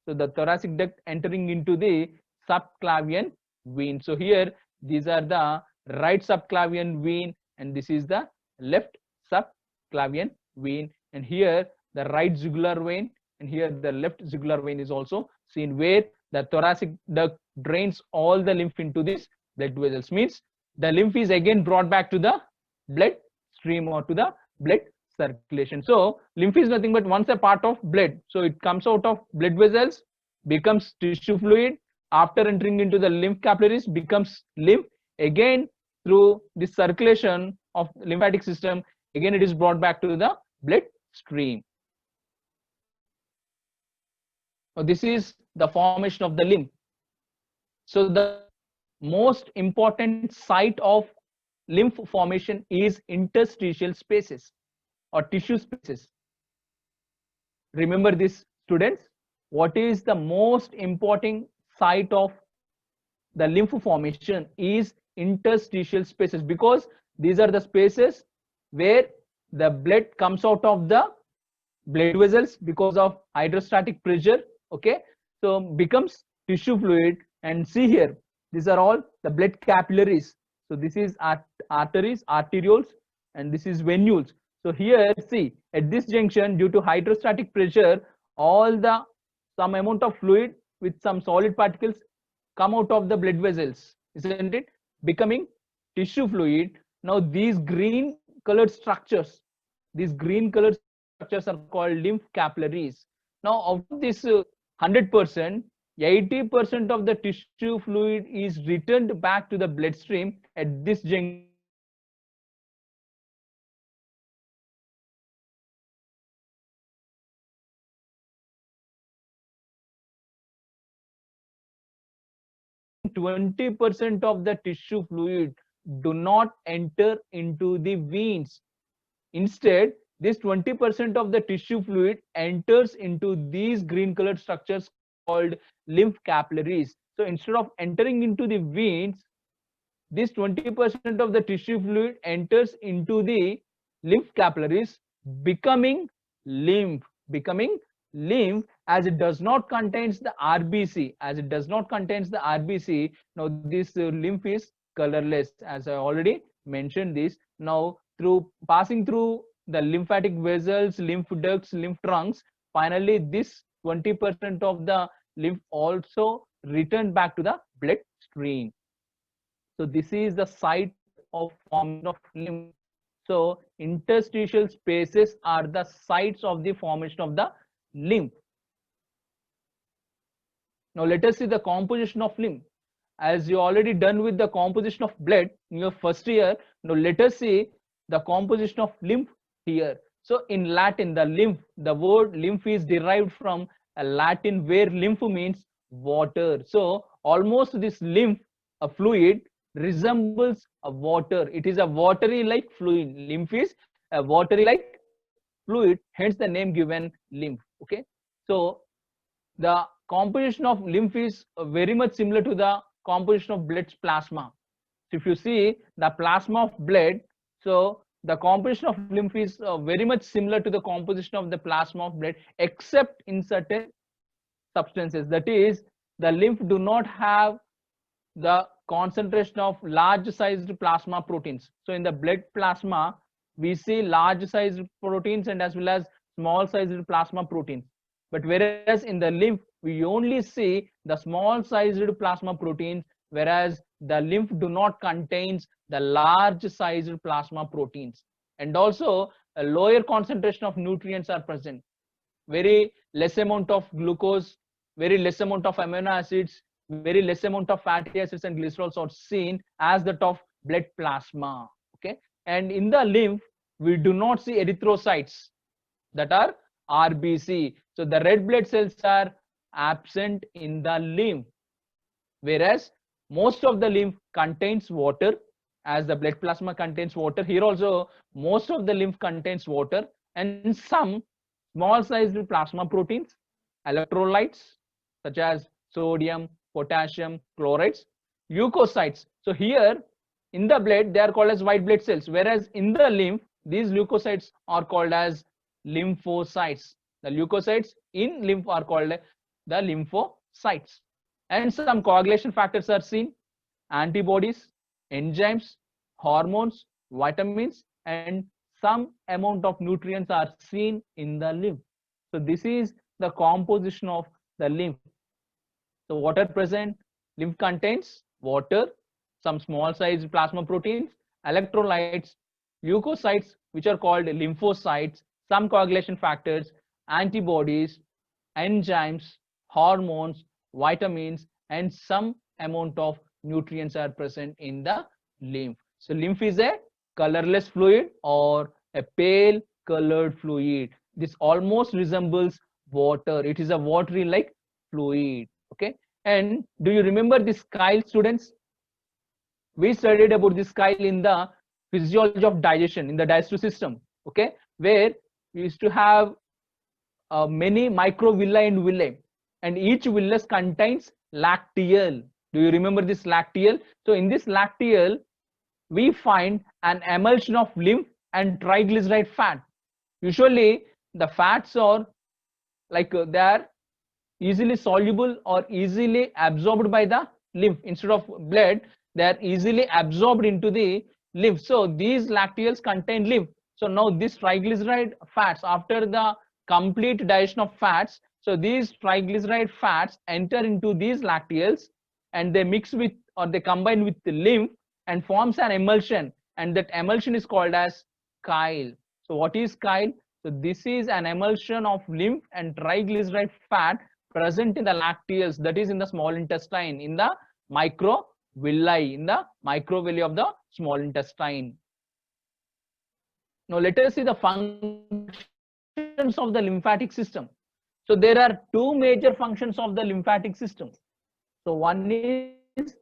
So the thoracic duct entering into the subclavian vein. So here, these are the right subclavian vein, and this is the left subclavian vein. And here, the right jugular vein, and here the left jugular vein is also seen, where the thoracic duct drains all the lymph into this blood vessels. Means the lymph is again brought back to the blood stream or to the blood circulation. So lymph is nothing but once a part of blood. So it comes out of blood vessels, becomes tissue fluid. After entering into the lymph capillaries, becomes lymph. Again, through the circulation of lymphatic system, again it is brought back to the blood stream. So this is the formation of the lymph. So the most important site of lymph formation is interstitial spaces or tissue spaces. Remember this, students. What is the most important site of the lymph formation is interstitial spaces, because these are the spaces where the blood comes out of the blood vessels because of hydrostatic pressure. Okay, so becomes tissue fluid. And see here, these are all the blood capillaries. So this is arteries, arterioles, and this is venules. So here, see, at this junction, due to hydrostatic pressure, all the some amount of fluid with some solid particles come out of the blood vessels, isn't it? Becoming tissue fluid. Now these green colored structures, these green colored structures are called lymph capillaries. Now out of this 100%, 80% of the tissue fluid is returned back to the bloodstream at this junction. 20% of the tissue fluid do not enter into the veins. Instead, this 20% of the tissue fluid enters into these green colored structures called lymph capillaries. So instead of entering into the veins, this 20% of the tissue fluid enters into the lymph capillaries, becoming lymph, as it does not contains the RBC. As it does not contains the RBC, now this lymph is colorless, as I already mentioned this. Now through passing through the lymphatic vessels, lymph ducts, lymph trunks, finally this 20% of the lymph also returned back to the bloodstream. So this is the site of formation of lymph. So interstitial spaces are the sites of the formation of the lymph. Now let us see the composition of lymph. As you already done with the composition of blood in your first year, now let us see the composition of lymph here. So in Latin, the word lymph is derived from a Latin where lymph means water. So almost this lymph, a fluid, resembles a water. It is a watery like fluid. Lymph is a watery like fluid, hence the name given lymph. Okay, so the composition of lymph is very much similar to the composition of blood's plasma. So if you see the plasma of blood, so the composition of lymph is very much similar to the composition of the plasma of blood, except in certain substances. That is, the lymph do not have the concentration of large sized plasma proteins. So in the blood plasma, we see large sized proteins and as well as small sized plasma proteins. But whereas in the lymph, we only see the small sized plasma proteins, whereas the lymph do not contains the large sized plasma proteins. And also a lower concentration of nutrients are present. Very less amount of glucose, very less amount of amino acids, very less amount of fatty acids and glycerols are seen as that of blood plasma. Okay, and in the lymph, we do not see erythrocytes, that are RBC. So the red blood cells are absent in the lymph, whereas most of the lymph contains water, as the blood plasma contains water. Here also most of the lymph contains water and some small sized plasma proteins, electrolytes such as sodium, potassium, chlorides, leukocytes. So here in the blood they are called as white blood cells, whereas in the lymph these leukocytes are called as lymphocytes. The leukocytes in lymph are called the lymphocytes. And some coagulation factors are seen, antibodies, enzymes, hormones, vitamins, and some amount of nutrients are seen in the lymph. So this is the composition of the lymph. So what are present? Lymph contains water, some small sized plasma proteins, electrolytes, leukocytes which are called lymphocytes, some coagulation factors, antibodies, enzymes, hormones, vitamins, and some amount of nutrients are present in the lymph. So lymph is a colorless fluid or a pale colored fluid. This almost resembles water. It is a watery like fluid. Okay, and do you remember this chyle, students? We studied about this chyle in the physiology of digestion, in the digestive system. Okay, where we used to have many microvilli and villi, and each villus contains lacteal. Do you remember this lacteal? So in this lacteal, we find an emulsion of lymph and triglyceride fat. Usually the fats are like they are easily soluble or easily absorbed by the lymph. Instead of blood, they are easily absorbed into the lymph. So these lacteals contain lymph. So now this triglyceride fats, after the complete digestion of fats, so these triglyceride fats enter into these lacteals and they mix with or they combine with the lymph and forms an emulsion, and that emulsion is called as chyle. So what is chyle? So this is an emulsion of lymph and triglyceride fat present in the lacteals, that is in the small intestine, in the microvilli, in the microvilli of the small intestine. Now let us see the functions of the lymphatic system. So there are two major functions of the lymphatic system. So one is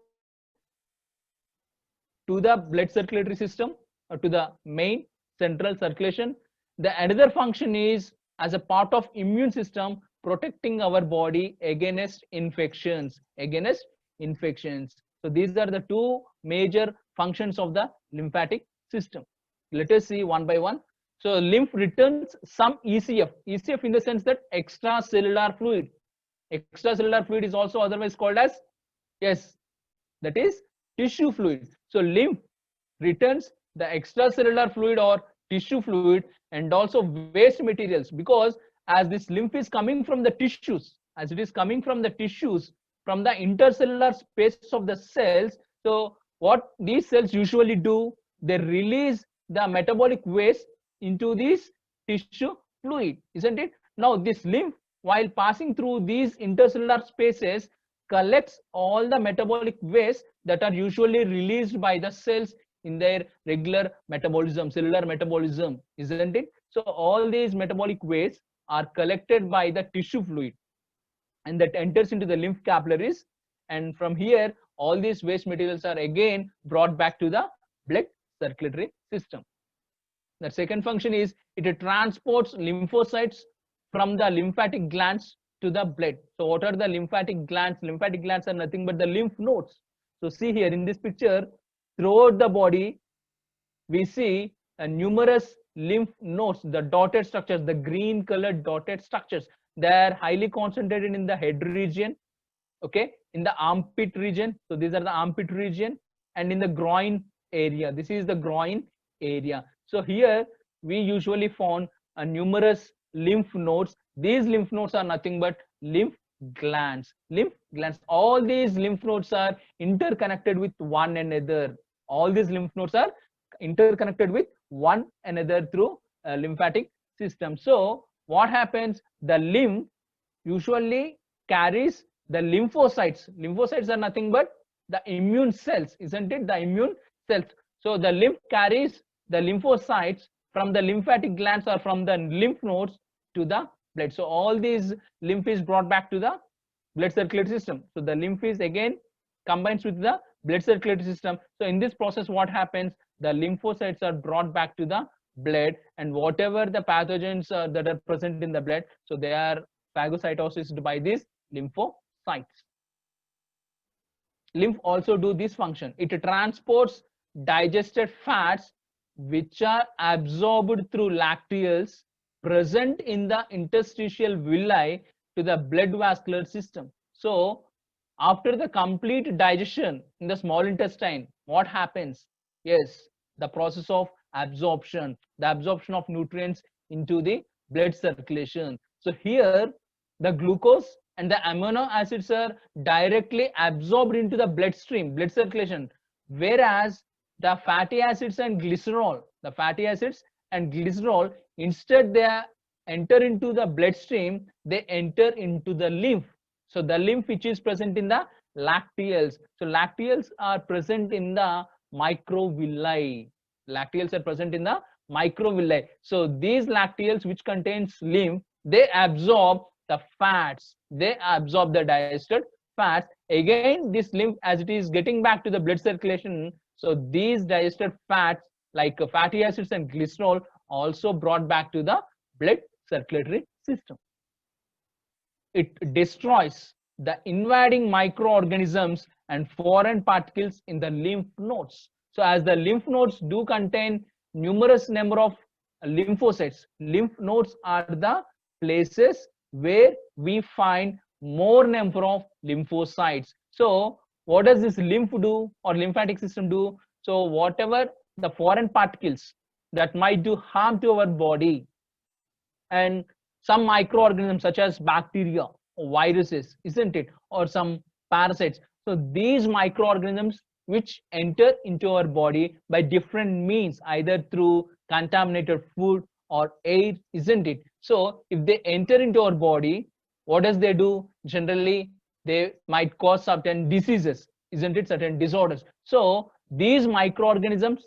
to the blood circulatory system or to the main central circulation. The another function is as a part of immune system, protecting our body against infections, So these are the two major functions of the lymphatic system. Let us see one by one. So lymph returns some ECF in the sense that extracellular fluid. Extracellular fluid is also otherwise called as, yes, that is tissue fluid. So lymph returns the extracellular fluid or tissue fluid and also waste materials, because as this lymph is coming from the tissues, as it is coming from the tissues, from the intercellular space of the cells, so what these cells usually do, they release the metabolic waste into this tissue fluid, isn't it? Now this lymph, while passing through these intercellular spaces, collects all the metabolic waste that are usually released by the cells in their regular metabolism, cellular metabolism, isn't it? So all these metabolic waste are collected by the tissue fluid and that enters into the lymph capillaries, and from here all these waste materials are again brought back to the blood circulatory system. The second function is it transports lymphocytes from the lymphatic glands to the blood. So what are the lymphatic glands? Lymphatic glands are nothing but the lymph nodes. So see here in this picture, throughout the body we see numerous lymph nodes, the dotted structures, the green colored dotted structures. They are highly concentrated in the head region, okay, in the armpit region. So these are the armpit region, and in the groin area. This is the groin area. So here we usually found numerous lymph nodes. These lymph nodes are nothing but lymph glands. Lymph glands. All these lymph nodes are interconnected with one another. All these lymph nodes are interconnected with one another through lymphatic system. So what happens? The lymph usually carries the lymphocytes. Lymphocytes are nothing but the immune cells, isn't it? The immune cells. So the lymph carries the lymphocytes from the lymphatic glands or from the lymph nodes to the blood. So all these lymph is brought back to the blood circulatory system. So the lymph is again combines with the blood circulatory system. So in this process, what happens? The lymphocytes are brought back to the blood, and whatever the pathogens that are present in the blood, so they are phagocytosed by these lymphocytes. Lymph also do this function. It transports digested fats which are absorbed through lacteals present in the interstitial villi to the blood vascular system. So after the complete digestion in the small intestine, what happens? Yes, the process of absorption, the absorption of nutrients into the blood circulation. So here the glucose and the amino acids are directly absorbed into the bloodstream, blood circulation, whereas the fatty acids and glycerol, instead they enter into the bloodstream, they enter into the lymph. So the lymph which is present in the lacteals. So lacteals are present in the microvilli. Lacteals are present in the microvilli. So these lacteals which contains lymph, they absorb the fats. They absorb the digested fats. Again, this lymph, as it is getting back to the blood circulation, so these digested fats like fatty acids and glycerol also brought back to the blood circulatory system. It destroys the invading microorganisms and foreign particles in the lymph nodes. So as the lymph nodes do contain numerous number of lymphocytes, lymph nodes are the places where we find more number of lymphocytes. So what does this lymph do or lymphatic system do? So whatever the foreign particles that might do harm to our body, and some microorganisms such as bacteria or viruses, isn't it, or some parasites. So these microorganisms which enter into our body by different means, either through contaminated food or air, isn't it? So if they enter into our body, what does they do? Generally they might cause certain diseases, isn't it, certain disorders. So these microorganisms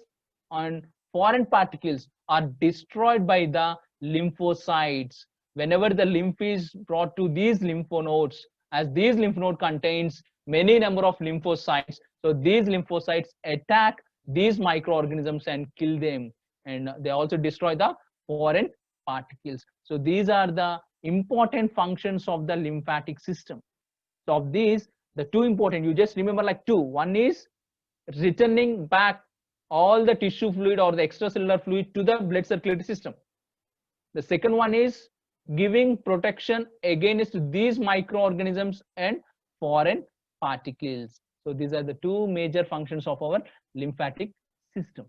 and foreign particles are destroyed by the lymphocytes. Whenever the lymph is brought to these lymph nodes, as these lymph node contains many number of lymphocytes, so these lymphocytes attack these microorganisms and kill them, and they also destroy the foreign particles. So these are the important functions of the lymphatic system. So of these, the two important, you just remember like two. One is returning back all the tissue fluid or the extracellular fluid to the blood circulatory system. The second one is giving protection against these microorganisms and foreign particles. So these are the two major functions of our lymphatic system.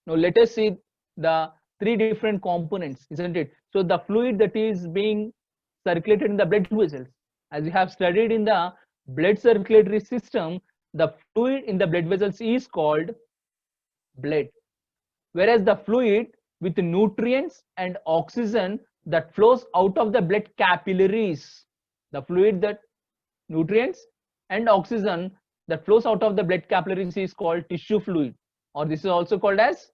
Now let us see the three different components, isn't it? So the fluid that is being circulated in the blood vessels, as we have studied in the blood circulatory system, the fluid in the blood vessels is called blood, whereas the fluid with nutrients and oxygen that flows out of the blood capillaries, the fluid that nutrients and oxygen that flows out of the blood capillaries is called tissue fluid, or this is also called as,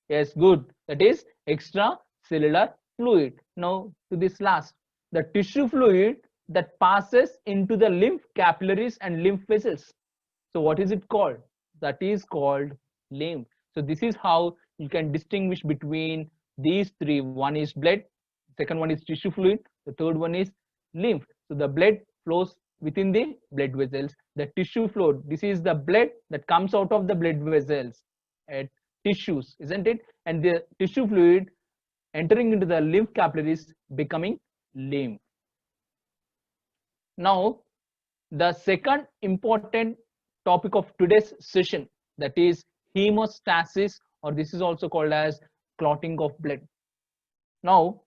yes, good, that is extracellular fluid. Now to this last, the tissue fluid that passes into the lymph capillaries and lymph vessels. So what is it called? That is called lymph. So this is how you can distinguish between these three. One is blood, second one is tissue fluid, the third one is lymph. So the blood flows within the blood vessels. The tissue fluid, this is the blood that comes out of the blood vessels at tissues, isn't it? And the tissue fluid entering into the lymph capillaries, becoming lymph. Now the second important topic of today's session, that is hemostasis, or this is also called as clotting of blood. Now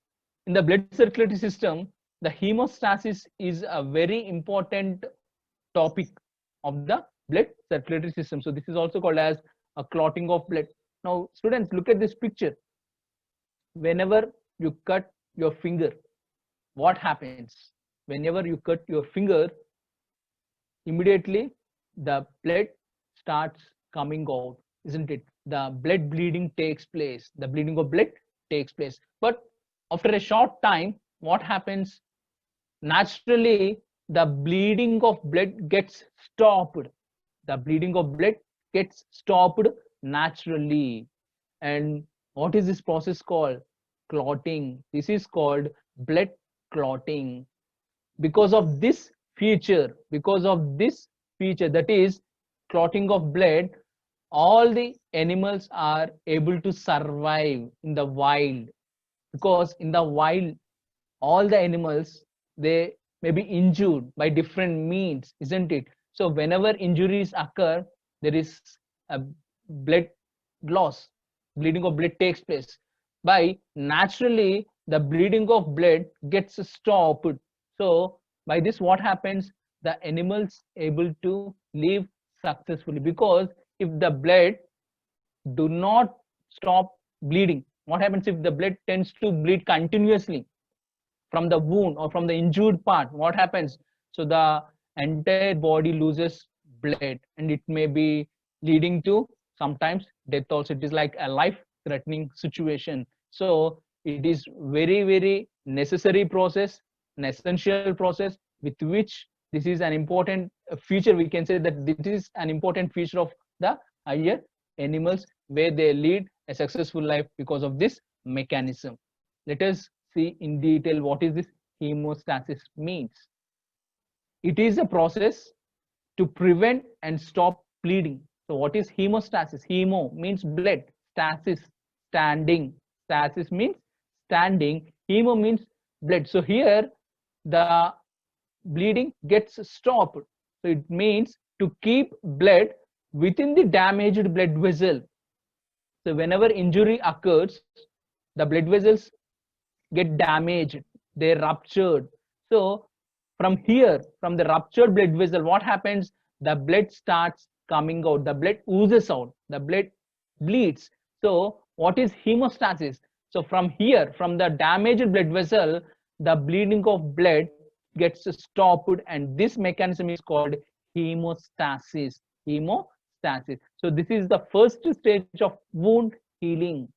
in the blood circulatory system, the hemostasis is a very important topic of the blood circulatory system. So this is also called as a clotting of blood. Now students, look at this picture. Whenever you cut your finger, what happens? Whenever you cut your finger, immediately the blood starts coming out, isn't it? The blood bleeding takes place, the bleeding of blood takes place. But after a short time, what happens? Naturally the bleeding of blood gets stopped. The bleeding of blood gets stopped naturally. And what is this process called? Clotting. This is called blood clotting. Because of this feature, that is clotting of blood, all the animals are able to survive in the wild, because in the wild all the animals, they may be injured by different means, isn't it? So whenever injuries occur, there is a blood loss, bleeding of blood takes place. By naturally the bleeding of blood gets stopped. So by this what happens? The animals able to live successfully, because if the blood do not stop bleeding, what happens if the blood tends to bleed continuously from the wound or from the injured part? What happens? So the entire body loses blood, and it may be leading to sometimes death also. It is like a life threatening situation. So it is very, very necessary process, an essential process, with which this is an important feature. We can say that this is an important feature of the higher animals, where they lead a successful life because of this mechanism. Let us see in detail what is this hemostasis means. It is a process to prevent and stop bleeding. So what is hemostasis? Hemo means blood, stasis, standing. Stasis means standing, hemo means blood. So here the bleeding gets stopped. So it means to keep blood within the damaged blood vessel. So whenever injury occurs, the blood vessels get damaged, they ruptured. So from here, from the ruptured blood vessel, what happens? The blood starts coming out, the blood oozes out, the blood bleeds. So what is hemostasis? So from here, from the damaged blood vessel, the bleeding of blood gets stopped, and this mechanism is called hemostasis. Hemostasis. So this is the first stage of wound healing.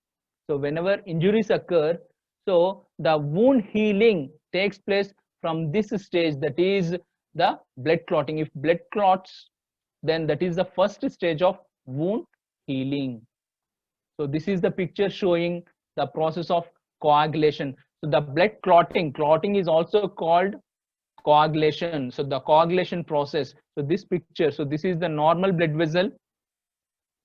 So whenever injuries occur, so the wound healing takes place from this stage, that is the blood clotting. If blood clots, then that is the first stage of wound healing. So this is the picture showing the process of coagulation. So the blood clotting is also called coagulation. So the coagulation process. So this picture, so this is the normal blood vessel.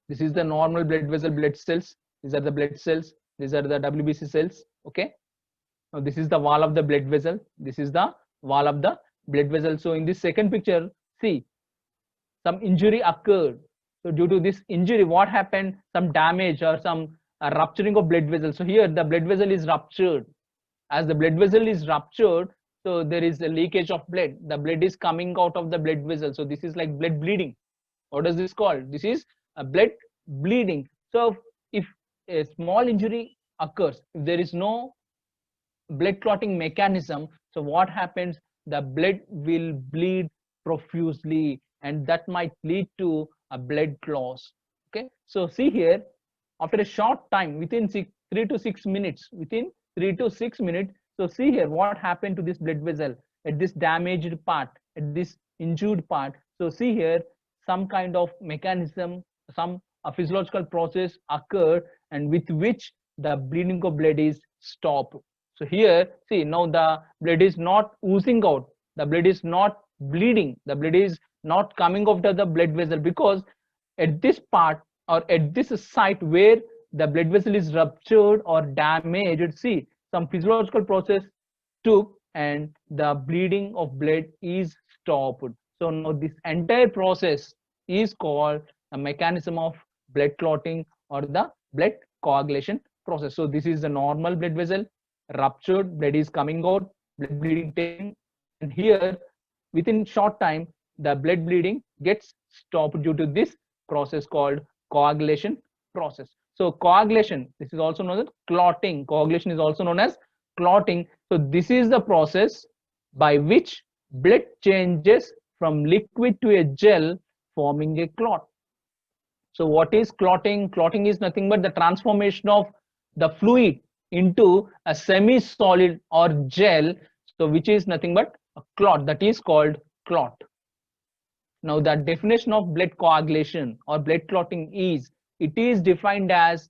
This is the normal blood vessel blood cells. These are the blood cells. These are the WBC cells. Okay. Now this is the wall of the blood vessel. This is the wall of the blood vessel. So in this second picture, see, some injury occurred. So due to this injury, what happened? Some damage or some rupturing of blood vessel. So here the blood vessel is ruptured. As the blood vessel is ruptured, so there is a leakage of blood. The blood is coming out of the blood vessel. So this is like blood bleeding. What is this called? This is a blood bleeding. So if a small injury occurs, if there is no blood clotting mechanism, so what happens? The blood will bleed profusely, and that might lead to a blood loss. Okay, so see here, after a short time, within 3 to 6 minutes, within 3 to 6 minutes, so see here what happened to this blood vessel at this damaged part, at this injured part. So see here, some kind of mechanism, some physiological process occurred, and with which the bleeding of blood is stopped. So here, see, now the blood is not oozing out, the blood is not bleeding, the blood is not coming out of the blood vessel, because at this part or at this site where the blood vessel is ruptured or damaged, see, some physiological process took and the bleeding of blood is stopped. So now this entire process is called a mechanism of blood clotting or the blood coagulation process. So this is the normal blood vessel, ruptured, blood is coming out, blood bleeding taking, and here within short time the blood bleeding gets stopped due to this process called coagulation process. So coagulation, this is also known as clotting. Coagulation is also known as clotting. So this is the process by which blood changes from liquid to a gel, forming a clot. So what is clotting? Clotting is nothing but the transformation of the fluid into a semi-solid or gel, so which is nothing but a clot, that is called clot. Now the definition of blood coagulation or blood clotting is, it is defined as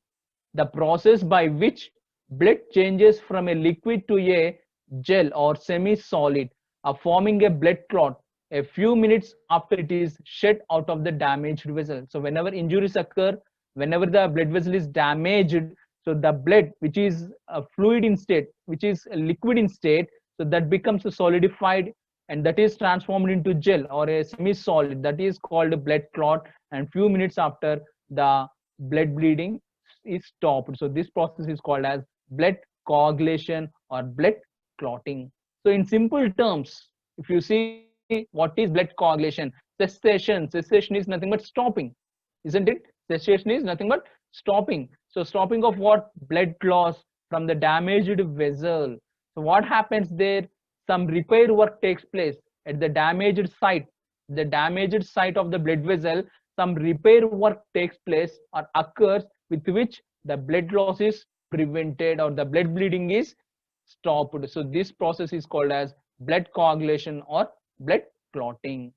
the process by which blood changes from a liquid to a gel or semi-solid, forming a blood clot a few minutes after it is shed out of the damaged vessel. So whenever injuries occur, whenever the blood vessel is damaged, so the blood, which is a fluid in state, which is a liquid in state, so that becomes a solidified, and that is transformed into gel or a semi-solid, that is called a blood clot, and few minutes after the blood bleeding is stopped. So this process is called as blood coagulation or blood clotting. So in simple terms, if you see what is blood coagulation, cessation is nothing but stopping, isn't it? Cessation is nothing but stopping. So stopping of what? Blood loss from the damaged vessel. So what happens there? Some repair work takes place at the damaged site, the damaged site of the blood vessel. Some repair work takes place or occurs, with which the blood loss is prevented or the blood bleeding is stopped. So this process is called as blood coagulation or blood clotting.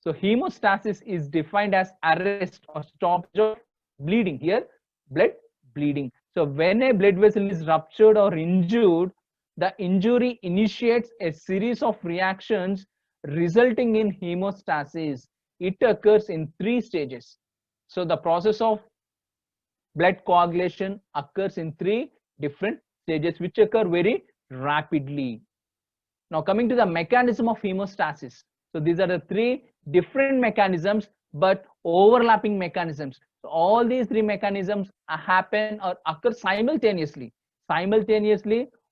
So hemostasis is defined as arrest or stoppage of bleeding. Here, blood bleeding. So when a blood vessel is ruptured or injured, the injury initiates a series of reactions resulting in hemostasis. It occurs in 3 stages. So the process of blood coagulation occurs in 3 different stages, which occur very rapidly. Now coming to the mechanism of hemostasis. So these are the 3 different mechanisms but overlapping mechanisms. So all these 3 mechanisms happen or occur simultaneously,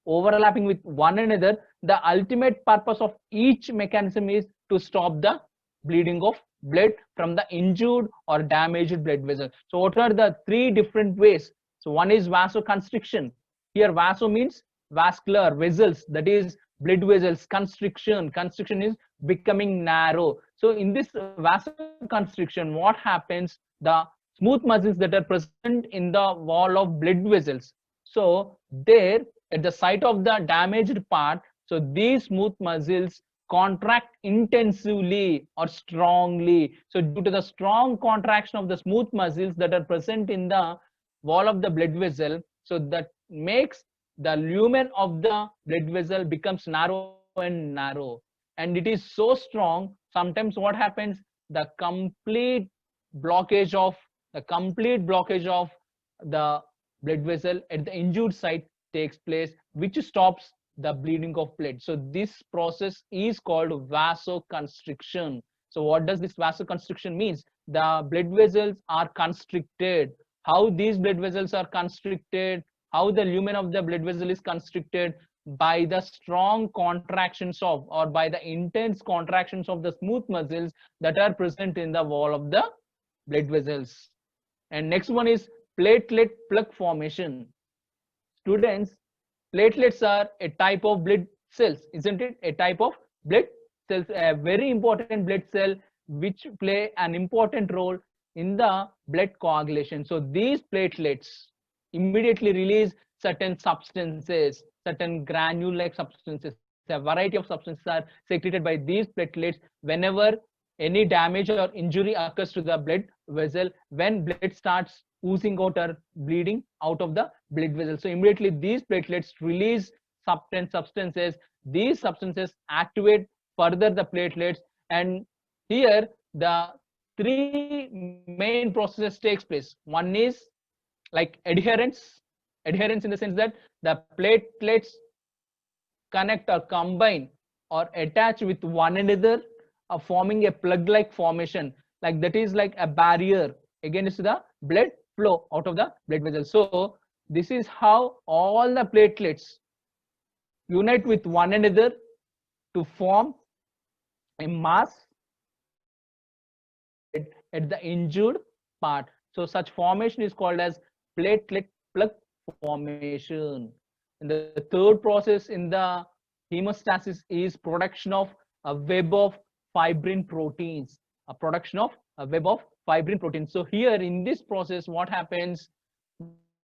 overlapping with one another. The ultimate purpose of each mechanism is to stop the bleeding of blood from the injured or damaged blood vessel. So what are the 3 different ways? So one is vasoconstriction. Here vaso means vascular, vessels, that is blood vessels. Constriction is becoming narrow. So in this vasoconstriction, what happens? The smooth muscles that are present in the wall of blood vessels, so there at the site of the damaged part, so these smooth muscles contract intensively or strongly. So due to the strong contraction of the smooth muscles that are present in the wall of the blood vessel, so that makes the lumen of the blood vessel becomes narrow and narrow, and it is so strong. Sometimes what happens, the complete blockage of the blood vessel at the injured site takes place, which stops the bleeding of blood. So this process is called vasoconstriction. So what does this vasoconstriction means? The blood vessels are constricted. How these blood vessels are constricted, how the lumen of the blood vessel is constricted? By the strong contractions of, or by the intense contractions of the smooth muscles that are present in the wall of the blood vessels. And next one is platelet plug formation. Students, platelets are a type of blood cells, isn't it? A type of blood cells, a very important blood cell which play an important role in the blood coagulation. So these platelets immediately release certain substances, certain granule-like substances. A variety of substances are secreted by these platelets whenever any damage or injury occurs to the blood vessel, when blood starts oozing out or bleeding out of the blood vessel. So immediately these platelets release certain substances. These substances activate further the platelets, and here the three main processes takes place. One is like adherence in the sense that the platelets connect or combine or attach with one another, forming a plug-like formation, like that is like a barrier against the blood flow out of the blood vessel. So this is how all the platelets unite with one another to form a mass at the injured part. So such formation is called as platelet plug formation. And the third process in the hemostasis is production of a web of fibrin proteins, a production of a web of fibrin proteins. So here in this process, what happens?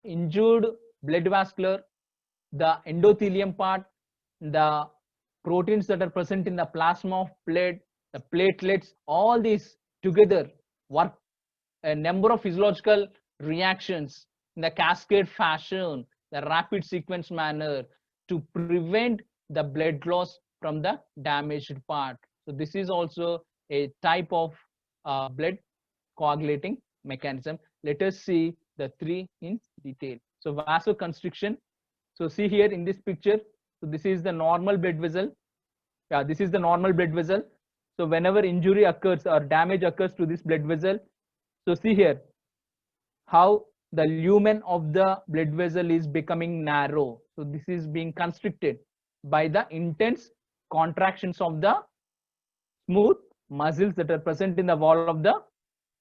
Injured blood vascular, the endothelium part, the proteins that are present in the plasma of blood, the platelets, all these together work a number of physiological reactions in the cascade fashion, the rapid sequence manner, to prevent the blood loss from the damaged part. So this is also a type of blood coagulating mechanism. Let us see the three in detail. So vasoconstriction. So see here in this picture. So this is the normal blood vessel. Yeah, this is the normal blood vessel. So whenever injury occurs or damage occurs to this blood vessel, so see here how the lumen of the blood vessel is becoming narrow. So this is being constricted by the intense contractions of the smooth muscles that are present in the wall of the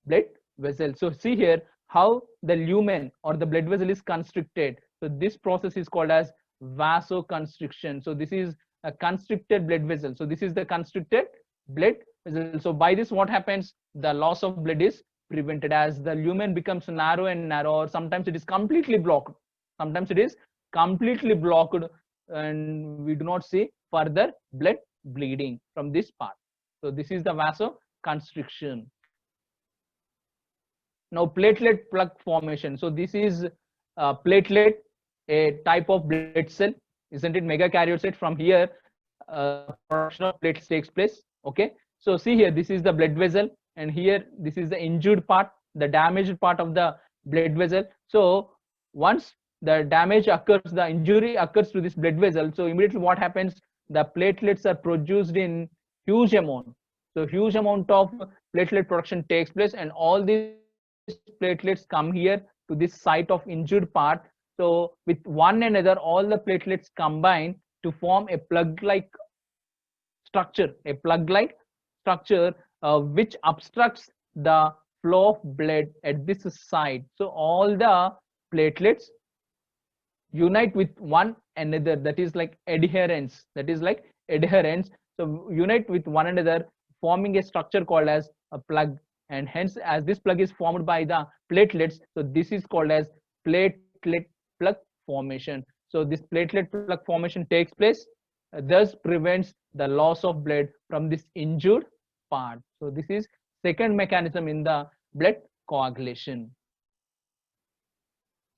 blood vessel. So see here how the lumen or the blood vessel is constricted. So this process is called as vasoconstriction. So this is a constricted blood vessel. So this is the constricted blood vessel. So by this, what happens? The loss of blood is prevented as the lumen becomes narrow and narrow, or sometimes it is completely blocked. Sometimes it is completely blocked and we do not see further blood bleeding from this part. So this is the vasoconstriction. Now platelet plug formation. So this is platelet, a type of blood cell, isn't it? Megakaryocyte. From here production of platelets takes place. Okay, so see here, this is the blood vessel, and here this is the injured part, the damaged part of the blood vessel. So once the damage occurs, the injury occurs to this blood vessel, so immediately what happens? The platelets are produced in huge amount. So huge amount of platelet production takes place, and all these platelets come here to this site of injured part. So with one another, all the platelets combine to form a plug-like structure, which obstructs the flow of blood at this site. So all the platelets unite with one another, that is like adherence. So unite with one another, forming a structure called as a plug, and hence as this plug is formed by the platelets, so this is called as platelet plug formation. So this platelet plug formation takes place thus prevents the loss of blood from this injured part. So this is second mechanism in the blood coagulation.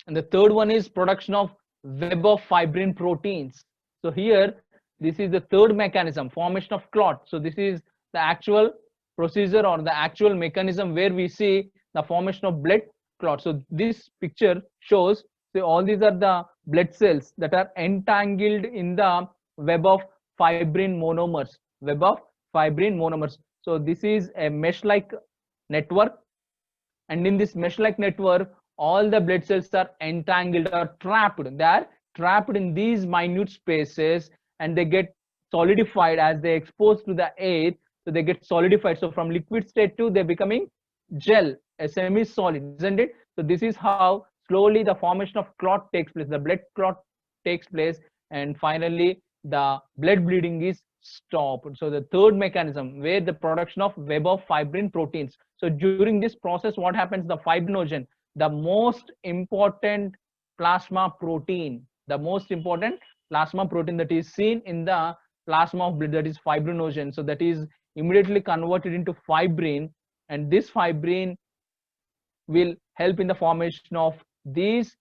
And the third one is production of web of fibrin proteins. So here, this is the third mechanism, formation of clot. So this is the actual procedure or the actual mechanism where we see the formation of blood clot. So this picture shows, so all these are the blood cells that are entangled in the web of fibrin monomers, web of fibrin monomers. So this is a mesh-like network, and in this mesh-like network, all the blood cells are entangled or trapped. They are trapped in these minute spaces, and they get solidified as they expose to the air. So they get solidified. So from liquid state to they're becoming gel, a semi-solid, isn't it? So this is how slowly the formation of clot takes place. The blood clot takes place, and finally the blood bleeding is stopped. So the third mechanism where the production of web of fibrin proteins. So during this process, what happens? The fibrinogen, the most important plasma protein, the most important plasma protein that is seen in the plasma of blood, that is fibrinogen. So that is immediately converted into fibrin, and this fibrin will help in the formation of these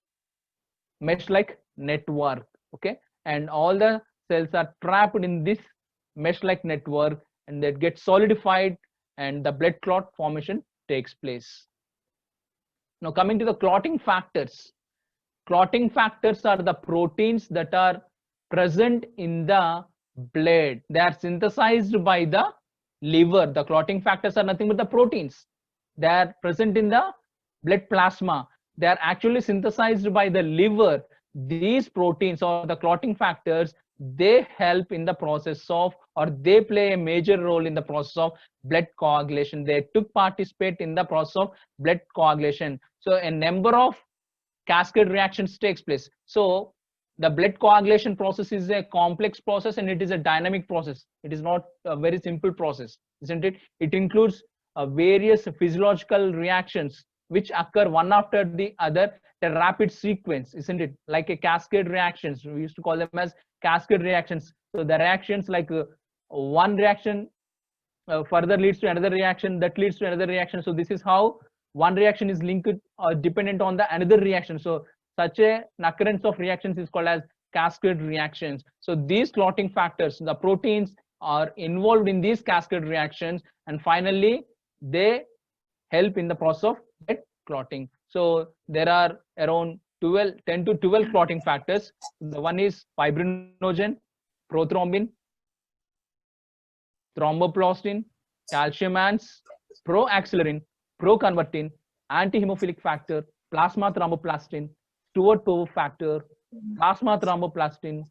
mesh-like network. Okay, and all the cells are trapped in this mesh-like network, and that gets solidified, and the blood clot formation takes place. Now coming to the clotting factors. Clotting factors are the proteins that are present in the blood. They are synthesized by the liver. The clotting factors are nothing but the proteins. They are present in the blood plasma. They are actually synthesized by the liver. These proteins or the clotting factors, they help in the process of, or they play a major role in the process of blood coagulation. They participate in the process of blood coagulation. So a number of cascade reactions takes place. So the blood coagulation process is a complex process, and it is a dynamic process. It is not a very simple process, isn't it? It includes various physiological reactions which occur one after the other, a rapid sequence, isn't it? Like a cascade reactions. We used to call them as cascade reactions. So the reactions, like one reaction further leads to another reaction, that leads to another reaction. So this is how one reaction is linked or dependent on the another reaction. So such an occurrence of reactions is called as cascade reactions. So these clotting factors, the proteins, are involved in these cascade reactions, and finally they help in the process of blood clotting. So there are around 10 to 12 clotting factors. The one is fibrinogen, prothrombin, thromboplastin, calciumans, proaxelerin, proconvertin, antihemophilic factor, plasma thromboplastin, Stewart Power factor, plasma thromboplastin,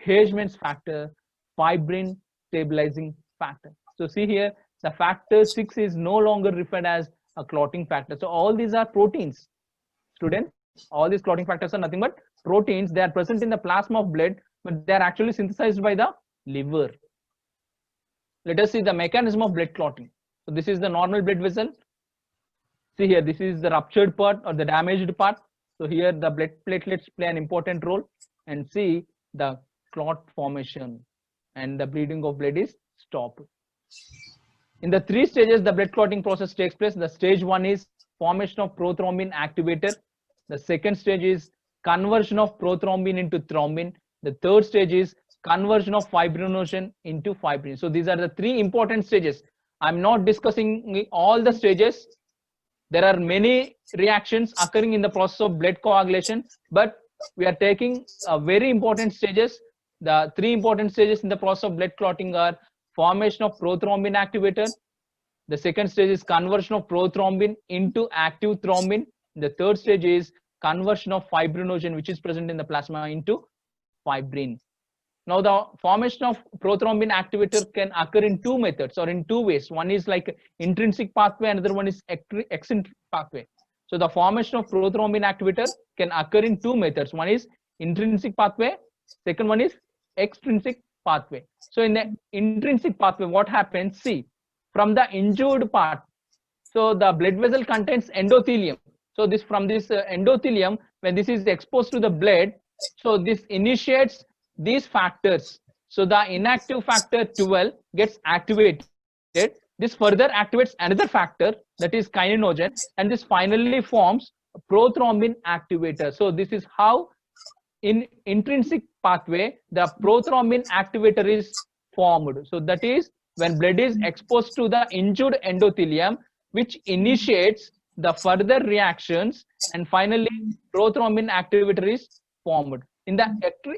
Hageman's factor, fibrin stabilizing factor. So see here, the factor 6 is no longer referred as a clotting factor. So all these are proteins. Students, all these clotting factors are nothing but proteins. They are present in the plasma of blood, but they are actually synthesized by the liver. Let us see the mechanism of blood clotting. So this is the normal blood vessel. See here, this is the ruptured part or the damaged part. So here the blood platelets play an important role, and see the clot formation, and the bleeding of blood is stopped. In the 3 stages, the blood clotting process takes place. The stage 1 is formation of prothrombin activator. The second stage is conversion of prothrombin into thrombin. The third stage is conversion of fibrinogen into fibrin. So these are the 3 important stages. I'm not discussing all the stages. There are many reactions occurring in the process of blood coagulation, but we are taking very important stages. The 3 important stages in the process of blood clotting are formation of prothrombin activator. The second stage is conversion of prothrombin into active thrombin. The third stage is conversion of fibrinogen, which is present in the plasma, into fibrin. Now the formation of prothrombin activator can occur in 2 methods or in 2 ways. One is like intrinsic pathway, another one is extrinsic pathway. So the formation of prothrombin activator can occur in 2 methods. One is intrinsic pathway, second one is extrinsic pathway. So in the intrinsic pathway, what happens? See, from the injured part, so the blood vessel contains endothelium. So this, from this endothelium, when this is exposed to the blood, so this initiates these factors. So the inactive factor 12 gets activated. This further activates another factor, that is kininogen, and this finally forms prothrombin activator. So this is how in intrinsic pathway the prothrombin activator is formed. So that is when blood is exposed to the injured endothelium, which initiates the further reactions, and finally prothrombin activator is formed. In the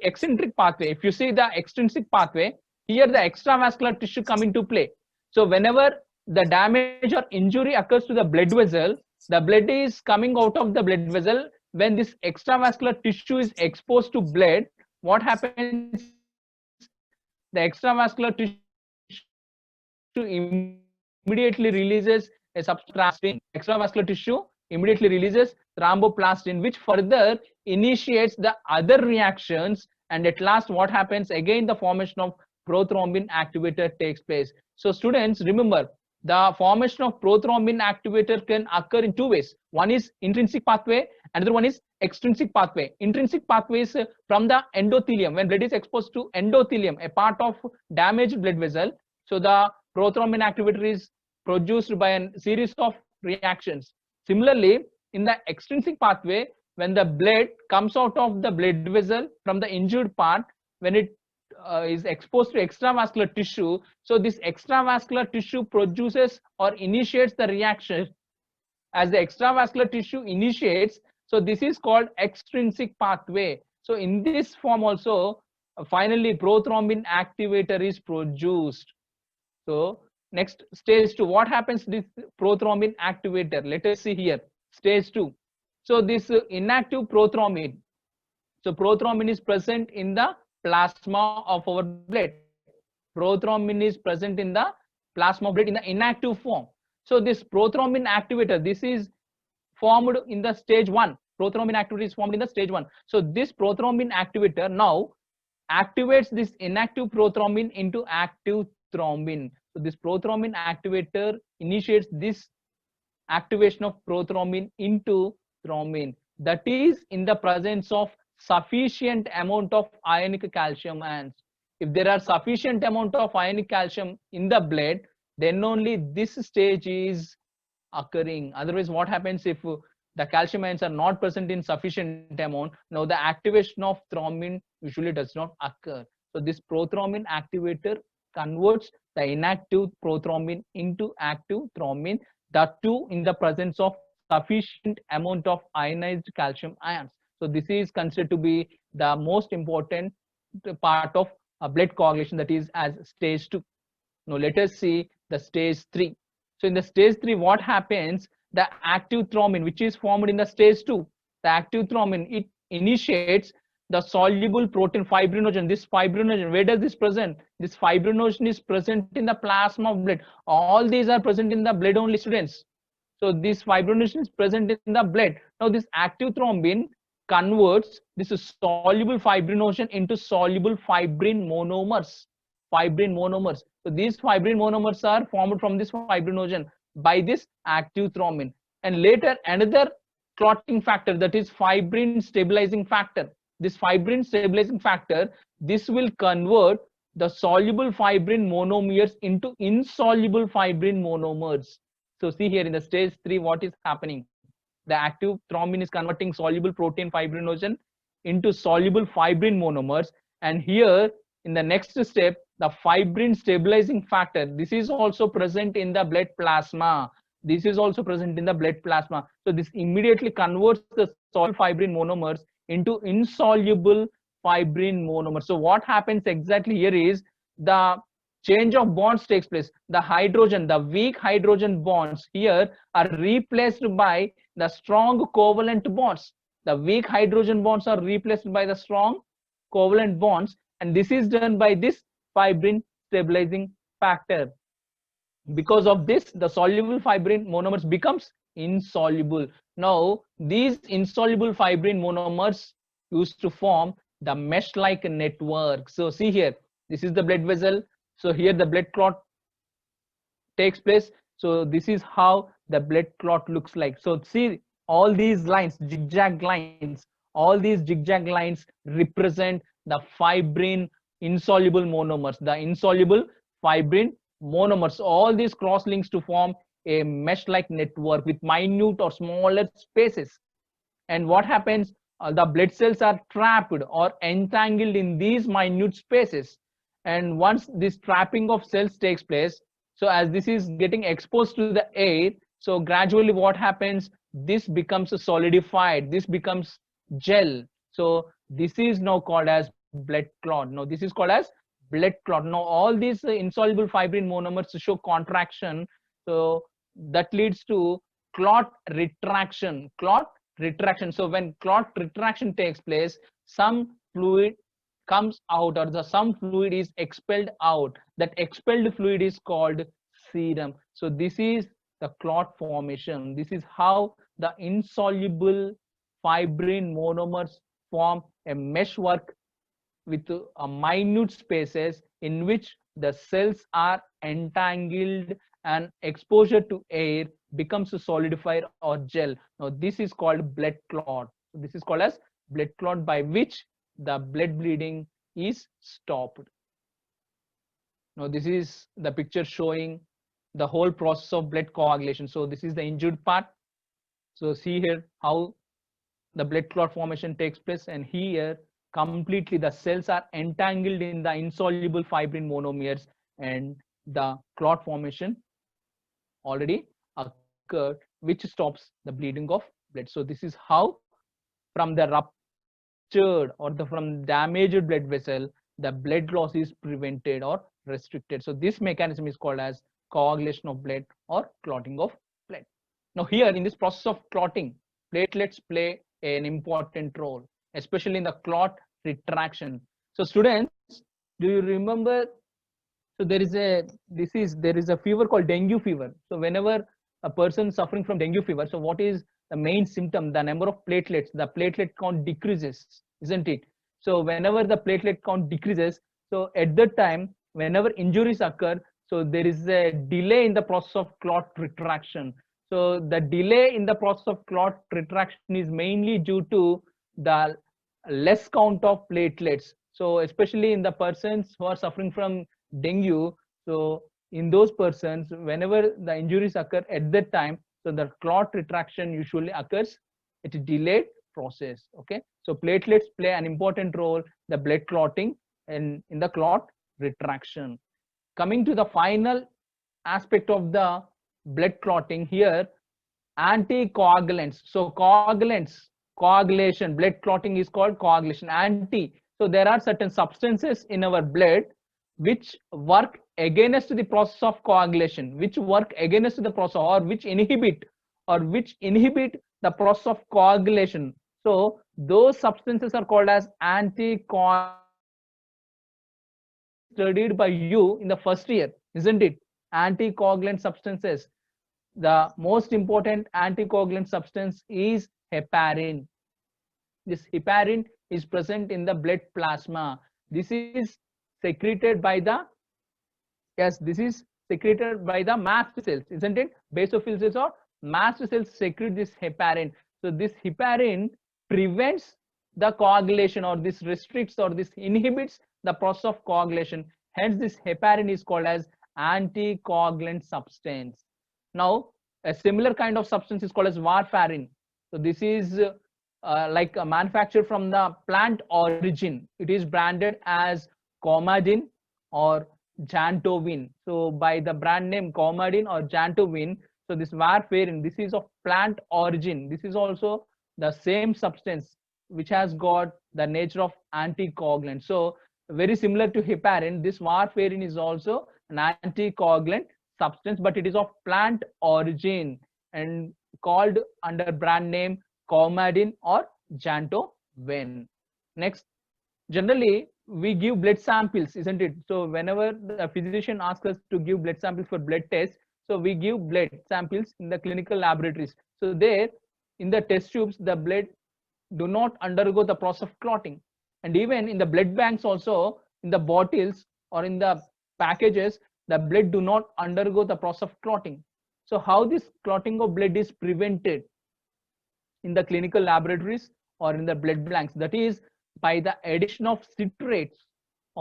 eccentric pathway, if you see the extrinsic pathway, here the extravascular tissue come into play. So whenever the damage or injury occurs to the blood vessel, the blood is coming out of the blood vessel. When this extravascular tissue is exposed to blood, what happens, the extravascular tissue immediately releases a substance, extravascular tissue immediately releases thromboplastin, which further initiates the other reactions, and at last what happens, again the formation of prothrombin activator takes place. So students, remember, the formation of prothrombin activator can occur in two ways. One is intrinsic pathway, another one is extrinsic pathway. Intrinsic pathway is from the endothelium. When blood is exposed to endothelium, a part of damaged blood vessel, so the prothrombin activator is produced by a series of reactions. Similarly, in the extrinsic pathway, when the blood comes out of the blood vessel from the injured part, when it is exposed to extravascular tissue, so this extravascular tissue produces or initiates the reaction. As the extravascular tissue initiates, so this is called extrinsic pathway. So in this form also, finally prothrombin activator is produced. So next, stage 2, what happens to this prothrombin activator? Let us see here, stage 2. So this inactive prothrombin, so prothrombin is present in the plasma of our blood. Prothrombin is present in the plasma of blood in the inactive form. So this prothrombin activator, this is formed in the stage 1. Prothrombin activator is formed in the stage 1. So this prothrombin activator now activates this inactive prothrombin into active thrombin. So this prothrombin activator initiates this activation of prothrombin into thrombin, that is in the presence of sufficient amount of ionic calcium ions. If there are sufficient amount of ionic calcium in the blood, then only this stage is occurring. Otherwise, what happens if the calcium ions are not present in sufficient amount? Now the activation of thrombin usually does not occur. So this prothrombin activator converts the inactive prothrombin into active thrombin, that too in the presence of sufficient amount of ionized calcium ions. So this is considered to be the most important part of a blood coagulation, that is as stage 2. Now let us see the stage 3. So in the stage 3, what happens? The active thrombin, which is formed in the stage 2, the active thrombin, it initiates the soluble protein fibrinogen. This fibrinogen, where does this present? This fibrinogen is present in the plasma of blood. All these are present in the blood only, students. So this fibrinogen is present in the blood. Now this active thrombin converts this soluble fibrinogen into soluble fibrin monomers. Fibrin monomers. So these fibrin monomers are formed from this fibrinogen by this active thrombin. And later another clotting factor, that is fibrin stabilizing factor. This fibrin stabilizing factor, this will convert the soluble fibrin monomers into insoluble fibrin monomers. So see here in the stage 3, what is happening? The active thrombin is converting soluble protein fibrinogen into soluble fibrin monomers. And here in the next step, the fibrin stabilizing factor, this is also present in the blood plasma. This is also present in the blood plasma. So this immediately converts the soluble fibrin monomers into insoluble fibrin monomers. So what happens exactly here is the change of bonds takes place. The hydrogen, the weak hydrogen bonds here are replaced by the strong covalent bonds. The weak hydrogen bonds are replaced by the strong covalent bonds, and this is done by this fibrin stabilizing factor. Because of this, the soluble fibrin monomers becomes insoluble. Now these insoluble fibrin monomers used to form the mesh-like network. So see here, this is the blood vessel. So here the blood clot takes place. So this is how the blood clot looks like. So see all these lines, zigzag lines, all these zigzag lines represent the fibrin insoluble monomers, the insoluble fibrin monomers. All these cross links to form a mesh-like network with minute or smaller spaces. And what happens? The blood cells are trapped or entangled in these minute spaces. And once this trapping of cells takes place, so as this is getting exposed to the air, so gradually what happens? This becomes solidified. This becomes gel. So this is now called as blood clot. Now this is called as blood clot. Now all these insoluble fibrin monomers show contraction. So that leads to clot retraction. Clot retraction. So when clot retraction takes place, some fluid comes out, or the some fluid is expelled out. That expelled fluid is called serum. So this is the clot formation. This is how the insoluble fibrin monomers form a meshwork with minute spaces in which the cells are entangled, and exposure to air becomes a solidifier or gel. Now this is called blood clot. This is called as blood clot, by which the blood bleeding is stopped. Now this is the picture showing the whole process of blood coagulation. So this is the injured part. So see here how the blood clot formation takes place, and here completely the cells are entangled in the insoluble fibrin monomers, and the clot formation already occurred, which stops the bleeding of blood. So this is how from the ruptured or from damaged blood vessel, the blood loss is prevented or restricted. So this mechanism is called as coagulation of blood or clotting of blood. Now here in this process of clotting, platelets play an important role, especially in the clot retraction. So students, do you remember? So there is a fever called dengue fever. So whenever a person suffering from dengue fever, so what is the main symptom? The number of platelets, the platelet count decreases, isn't it? So whenever the platelet count decreases, so at that time, whenever injuries occur, so there is a delay in the process of clot retraction. So the delay in the process of clot retraction is mainly due to the less count of platelets. So especially in the persons who are suffering from dengue, so in those persons, whenever the injuries occur at that time, so the clot retraction usually occurs at a delayed process. Okay, so platelets play an important role, the blood clotting and in the clot retraction. Coming to the final aspect of the blood clotting here, anticoagulants. So coagulation, blood clotting is called coagulation. So there are certain substances in our blood which work against the process of coagulation, which work against the process, or which inhibit the process of coagulation. So those substances are called as anticoagulants, studied by you in the first year, isn't it? Anticoagulant substances. The most important anticoagulant substance is heparin. This heparin is present in the blood plasma. This is secreted by the mast cells, isn't it? Basophil cells or mast cells secrete this heparin. So this heparin prevents the coagulation, or this restricts or this inhibits the process of coagulation. Hence this heparin is called as anticoagulant substance. Now a similar kind of substance is called as warfarin. So this is like manufactured from the plant origin. It is branded as Coumadin or Jantovin. So by the brand name Coumadin or Jantovin, so this warfarin, this is of plant origin. This is also the same substance which has got the nature of anticoagulant. So very similar to heparin, this warfarin is also an anticoagulant substance, but it is of plant origin and called under brand name Coumadin or Jantovin. Next, generally we give blood samples, isn't it? So whenever the physician asks us to give blood samples for blood tests, so we give blood samples in the clinical laboratories. So there in the test tubes, the blood do not undergo the process of clotting, and even in the blood banks also, in the bottles or in the packages, the blood do not undergo the process of clotting. So how this clotting of blood is prevented in the clinical laboratories or in the blood banks? That is by the addition of citrates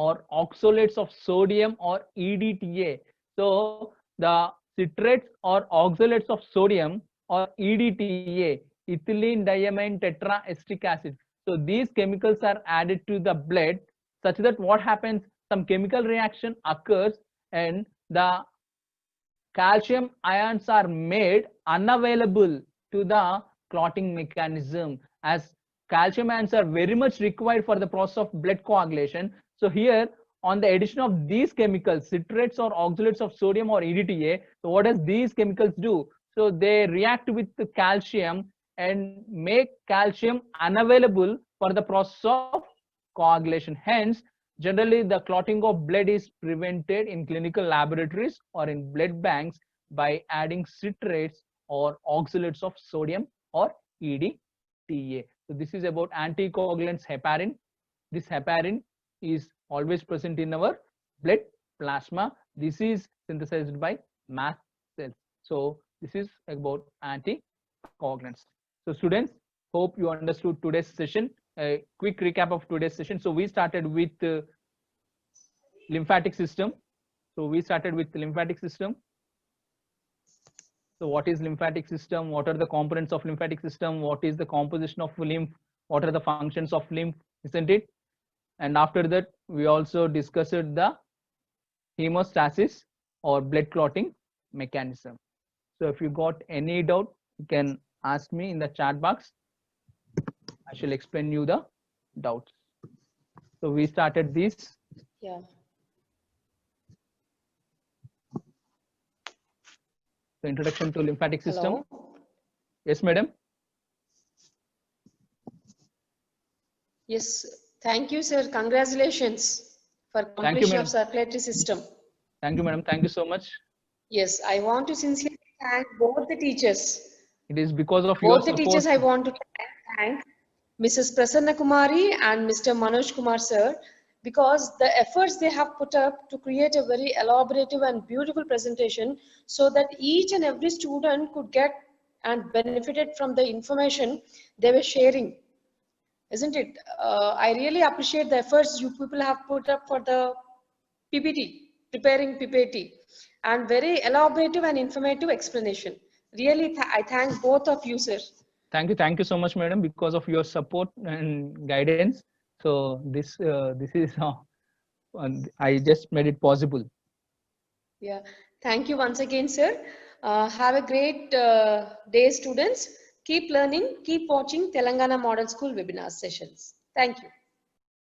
or oxalates of sodium or EDTA. So the citrates or oxalates of sodium or EDTA, ethylene diamine tetraesteric acid. So these chemicals are added to the blood such that what happens, some chemical reaction occurs and the calcium ions are made unavailable to the clotting mechanism, as calcium ions are very much required for the process of blood coagulation. So here, on the addition of these chemicals, citrates or oxalates of sodium or EDTA, so what does these chemicals do? So they react with the calcium and make calcium unavailable for the process of coagulation. Hence, generally the clotting of blood is prevented in clinical laboratories or in blood banks by adding citrates or oxalates of sodium or EDTA. So this is about anticoagulants heparin. This heparin is always present in our blood plasma. This is synthesized by mast cells. So this is about anticoagulants. So students, hope you understood today's session. A quick recap of today's session. So we started with lymphatic system. So what is lymphatic system? What are the components of lymphatic system? What is the composition of lymph? What are the functions of lymph? Isn't it? And after that, we also discussed the hemostasis or blood clotting mechanism. So if you got any doubt, you can ask me in the chat box. I shall explain you the doubts. So we started this. Yeah. So introduction to lymphatic system. Hello. Yes, madam. Yes. Thank you, sir. Congratulations for completion of circulatory system. Thank you, madam. Thank you so much. Yes, I want to sincerely thank both the teachers. It is because of your support. Both the teachers I want to thank Mrs. Prasanna Kumari and Mr. Manoj Kumar sir, because the efforts they have put up to create a very elaborative and beautiful presentation so that each and every student could get and benefited from the information they were sharing. Isn't it? I really appreciate the efforts you people have put up for the PPT, preparing PPT, and very elaborative and informative explanation. Really, I thank both of you, sir. Thank you so much, madam. Because of your support and guidance, so this is how I just made it possible. Yeah, thank you once again, sir. Have a great day, students. Keep learning, keep watching Telangana Model School webinar sessions. Thank you.